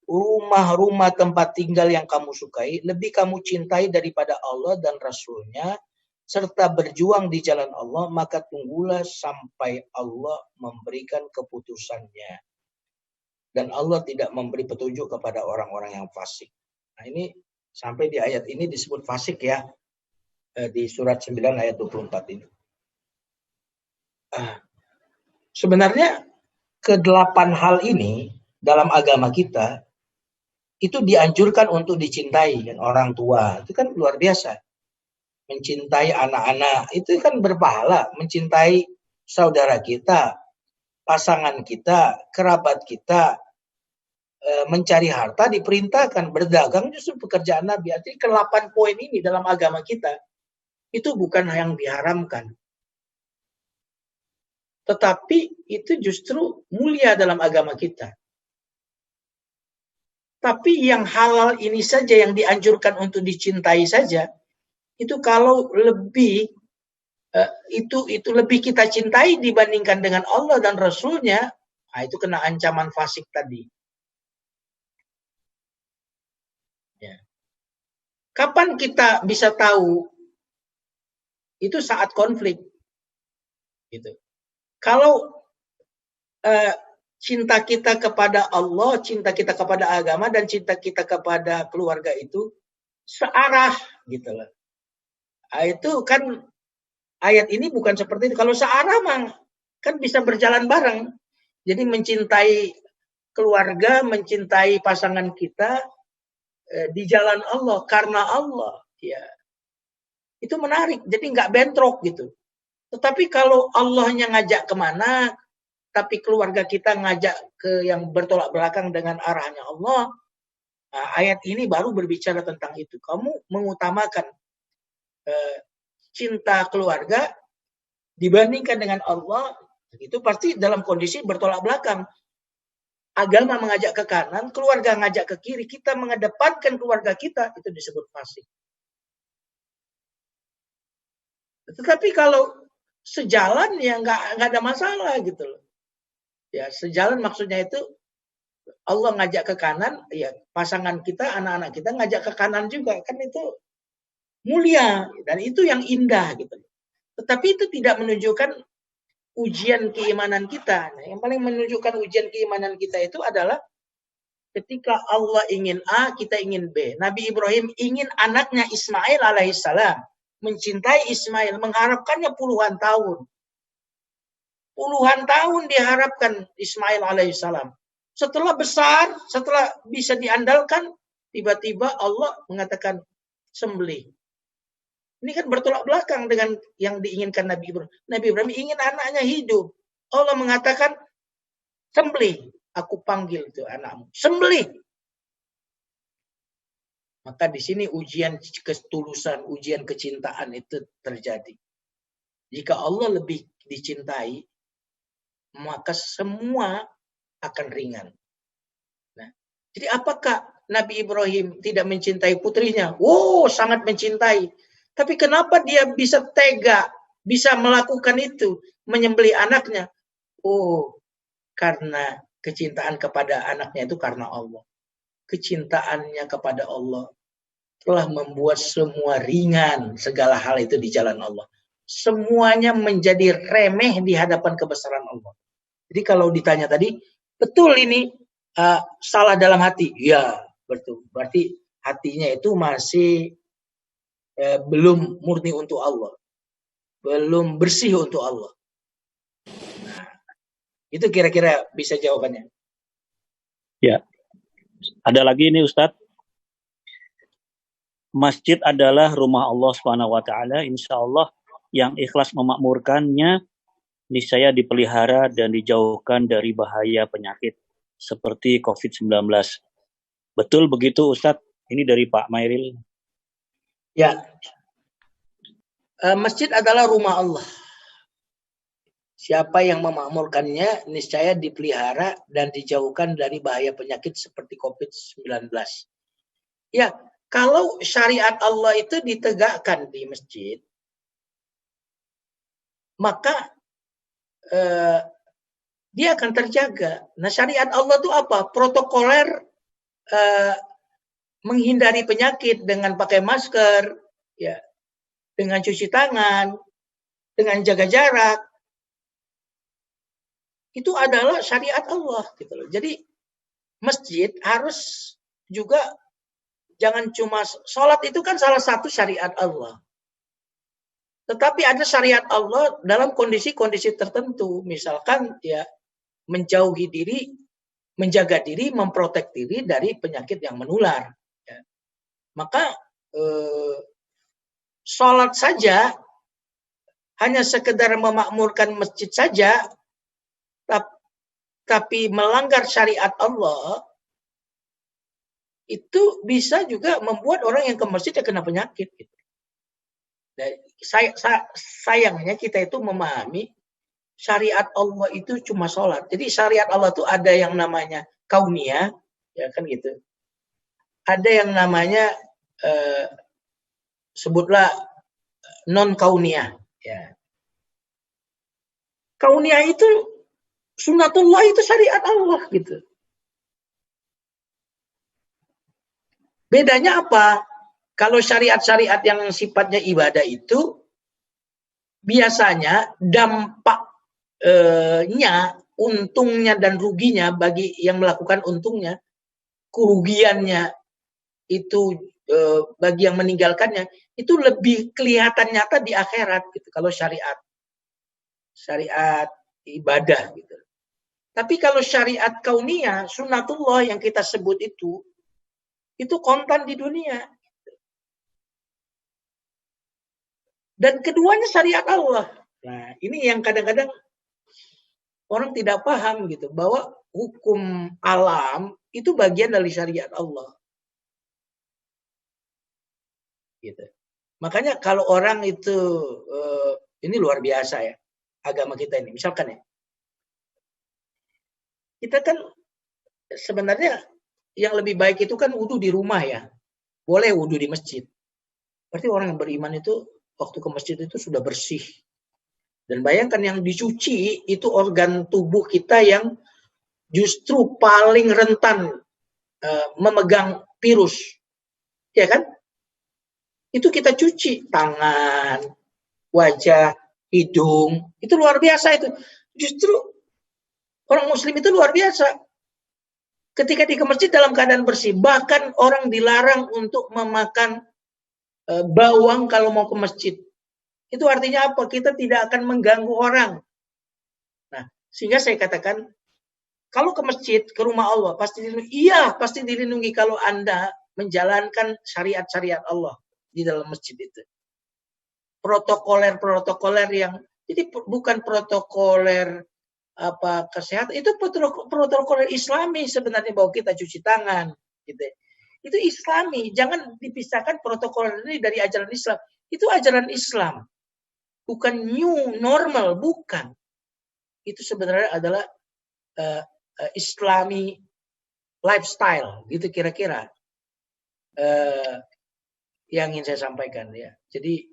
rumah-rumah tempat tinggal yang kamu sukai, lebih kamu cintai daripada Allah dan Rasul-Nya, serta berjuang di jalan Allah, maka tunggulah sampai Allah memberikan keputusannya. Dan Allah tidak memberi petunjuk kepada orang-orang yang fasik. Nah ini sampai di ayat ini disebut fasik ya, di surat 9 ayat 24 ini. Sebenarnya kedelapan hal ini dalam agama kita itu dianjurkan untuk dicintai. Orang tua itu kan luar biasa. Mencintai anak-anak itu kan berpahala. Mencintai saudara kita, pasangan kita, kerabat kita, mencari harta diperintahkan, berdagang justru pekerjaan Nabi. Artinya ke-8 poin ini dalam agama kita itu bukan yang diharamkan. Tetapi itu justru mulia dalam agama kita. Tapi yang halal ini saja yang dianjurkan untuk dicintai saja, itu kalau lebih itu lebih kita cintai dibandingkan dengan Allah dan Rasulnya, nah itu kena ancaman fasik tadi. Ya. Kapan kita bisa tahu? Itu saat konflik. Gitu. Kalau cinta kita kepada Allah, cinta kita kepada agama, dan cinta kita kepada keluarga itu searah, gitu loh. Nah, itu kan ayat ini bukan seperti itu. Kalau searah mah kan bisa berjalan bareng. Jadi mencintai keluarga, mencintai pasangan kita di jalan Allah, karena Allah, ya itu menarik. Jadi nggak bentrok gitu. Tetapi kalau Allahnya ngajak kemana, tapi keluarga kita ngajak ke yang bertolak belakang dengan arahnya Allah, nah, ayat ini baru berbicara tentang itu. Kamu mengutamakan cinta keluarga dibandingkan dengan Allah, itu pasti dalam kondisi bertolak belakang. Agama mengajak ke kanan, keluarga ngajak ke kiri, kita mengedepankan keluarga kita, itu disebut fasik. Tetapi kalau sejalan ya nggak ada masalah gitu loh. Ya sejalan maksudnya itu Allah ngajak ke kanan, ya pasangan kita, anak-anak kita ngajak ke kanan juga, kan itu mulia dan itu yang indah gitu. Tetapi itu tidak menunjukkan ujian keimanan kita. Nah, yang paling menunjukkan ujian keimanan kita itu adalah ketika Allah ingin A, kita ingin B. Nabi Ibrahim ingin anaknya Ismail alaihissalam, mencintai Ismail, mengharapkannya puluhan tahun. Puluhan tahun diharapkan Ismail alaihissalam. Setelah besar, setelah bisa diandalkan, tiba-tiba Allah mengatakan sembelih. Ini kan bertolak belakang dengan yang diinginkan Nabi Ibrahim. Nabi Ibrahim ingin anaknya hidup. Allah mengatakan, sembelih. Aku panggil itu anakmu. Sembelih. Maka di sini ujian ketulusan, ujian kecintaan itu terjadi. Jika Allah lebih dicintai, maka semua akan ringan. Nah, jadi apakah Nabi Ibrahim tidak mencintai putrinya? Oh, sangat mencintai. Tapi kenapa dia bisa tega, bisa melakukan itu, menyembelih anaknya? Oh, karena kecintaan kepada anaknya itu karena Allah. Kecintaannya kepada Allah telah membuat semua ringan, segala hal itu di jalan Allah. Semuanya menjadi remeh di hadapan kebesaran Allah. Jadi kalau ditanya tadi, betul ini salah dalam hati? Ya, betul. Berarti hatinya itu masih belum murni untuk Allah, belum bersih untuk Allah. Nah, itu kira-kira bisa jawabannya. Ya, ada lagi ini Ustadz. Masjid adalah rumah Allah Subhanahu Wa Taala. Insya Allah yang ikhlas memakmurkannya niscaya dipelihara dan dijauhkan dari bahaya penyakit seperti COVID-19. Betul begitu Ustadz? Ini dari Pak Mairil. Ya, masjid adalah rumah Allah. Siapa yang memakmurkannya, niscaya dipelihara dan dijauhkan dari bahaya penyakit seperti COVID-19. Ya, kalau syariat Allah itu ditegakkan di masjid, maka dia akan terjaga. Nah, syariat Allah itu apa? Protokoler, menghindari penyakit dengan pakai masker, ya, dengan cuci tangan, dengan jaga jarak, itu adalah syariat Allah gitu loh. Jadi masjid harus juga, jangan cuma sholat itu kan salah satu syariat Allah. Tetapi ada syariat Allah dalam kondisi-kondisi tertentu. Misalkan ya menjauhi diri, menjaga diri, memprotek diri dari penyakit yang menular. Ya. Maka sholat saja hanya sekedar memakmurkan masjid saja, tapi melanggar syariat Allah, itu bisa juga membuat orang yang ke masjid kena penyakit. Gitu. Dan sayangnya kita itu memahami syariat Allah itu cuma sholat. Jadi syariat Allah itu ada yang namanya kauniyah, ya kan gitu. Ada yang namanya sebutlah non kauniyah. Ya. Kauniyah itu sunnatullah, itu syariat Allah gitu. Bedanya apa? Kalau syariat-syariat yang sifatnya ibadah itu biasanya dampaknya, untungnya dan ruginya bagi yang melakukan untungnya, kerugiannya itu bagi yang meninggalkannya itu lebih kelihatan nyata di akhirat gitu. Kalau syariat ibadah gitu. Tapi kalau syariat kauniyah, sunnatullah yang kita sebut itu kontan di dunia. Dan keduanya syariat Allah. Nah, ini yang kadang-kadang orang tidak paham gitu, bahwa hukum alam itu bagian dari syariat Allah. Gitu. Makanya kalau orang itu, ini luar biasa ya, agama kita ini. Misalkan ya, kita kan sebenarnya yang lebih baik itu kan wudhu di rumah ya. Boleh wudhu di masjid. Berarti orang yang beriman itu waktu ke masjid itu sudah bersih. Dan bayangkan yang dicuci itu organ tubuh kita yang justru paling rentan memegang virus. Ya kan? Itu kita cuci tangan, wajah, hidung. Itu luar biasa itu. Justru orang muslim itu luar biasa. Ketika di masjid dalam keadaan bersih. Bahkan orang dilarang untuk memakan bawang kalau mau ke masjid. Itu artinya apa? Kita tidak akan mengganggu orang. Nah, sehingga saya katakan, kalau ke masjid, ke rumah Allah, pasti dilindungi. Iya, pasti dilindungi kalau Anda menjalankan syariat-syariat Allah di dalam masjid itu. Protokoler yang, jadi bukan protokoler kesehatan, itu protokoler Islami sebenarnya, bahwa kita cuci tangan, gitu. Itu Islami, jangan dipisahkan protokoler ini dari ajaran Islam. Itu ajaran Islam, bukan new normal, bukan. Itu sebenarnya adalah Islami lifestyle, gitu kira-kira yang ingin saya sampaikan ya. Jadi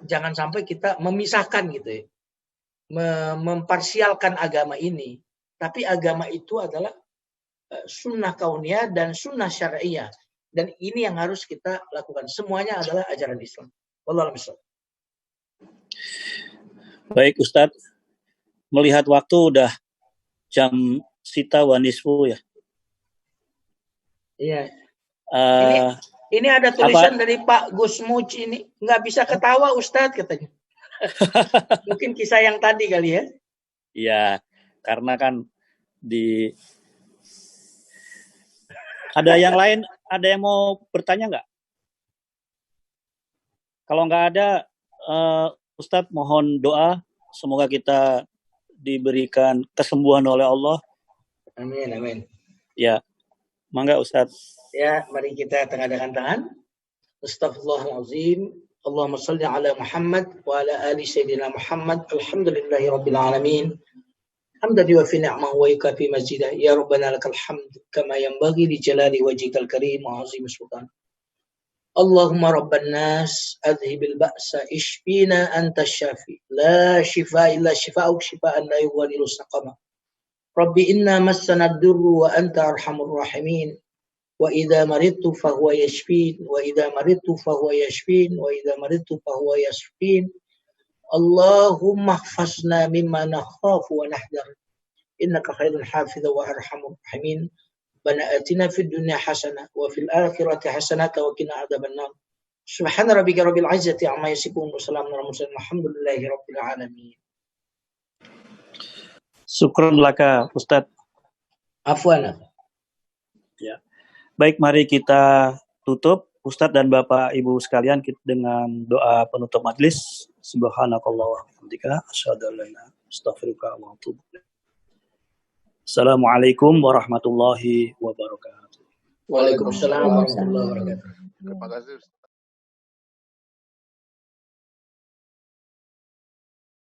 jangan sampai kita memisahkan gitu ya, memparsialkan agama ini. Tapi agama itu adalah sunnah kauniyah dan sunnah syariah. Dan ini yang harus kita lakukan. Semuanya adalah ajaran Islam. Wallahu a'lam. Baik Ustadz, melihat waktu udah jam sita wa nisfu ya. Iya. Ini ada tulisan dari Pak Gusmuj ini. Nggak bisa ketawa Ustadz katanya. Mungkin kisah yang tadi kali ya. Iya, karena kan ada yang lain, ada yang mau bertanya nggak? Kalau nggak ada, Ustadz mohon doa, semoga kita diberikan kesembuhan oleh Allah. Amin, amin. Ya, mangga Ustadz. Ya, mari kita tengadakan tangan. Astaghfirullahaladzim. Allahumma salli ala Muhammad wa ala ali Sayyidina Muhammad. Alhamdulillahi Rabbil Alamin. Hamdan yuwafi ni'mahu wa yukafi mazidah. Ya Rabbana lakal hamd kama yanbaghi li jalali wajhikal karim wa azim sultan. Allahumma rabban nas adhibil ba'sa ishfina anta syafi. La shifa illa shifa'uk shifa'an la yughadiru saqama. Rabbi inna massana ad-durru wa anta arhamur rahimin. wa idza maridtu fahuwa yashfin wa idza maridtu fahuwa yashfin wa idza maridtu fahuwa yashfin. Allahumma ihfazna mimma nakhafu wa nahdar innaka khairul hafidha wa arhamur rahimin. Rabbana atina fid dunya hasanah wa fil akhirati hasanah wa qina adzabannar. Subhana rabbika rabbil izzati amma yasifun wa salamun alal mursalin walhamdulillahi rabbil alamin. Syukron laka, Ustadz. Afwan. Ya. Baik, mari kita tutup Ustadz dan Bapak Ibu sekalian dengan doa penutup majelis. Subhanakallah wa bihamdika asyhadu an la ilaha illa anta astaghfiruka wa atubu ilaik. Assalamualaikum warahmatullahi wabarakatuh. Waalaikumsalam warahmatullahi wabarakatuh. Terima kasih.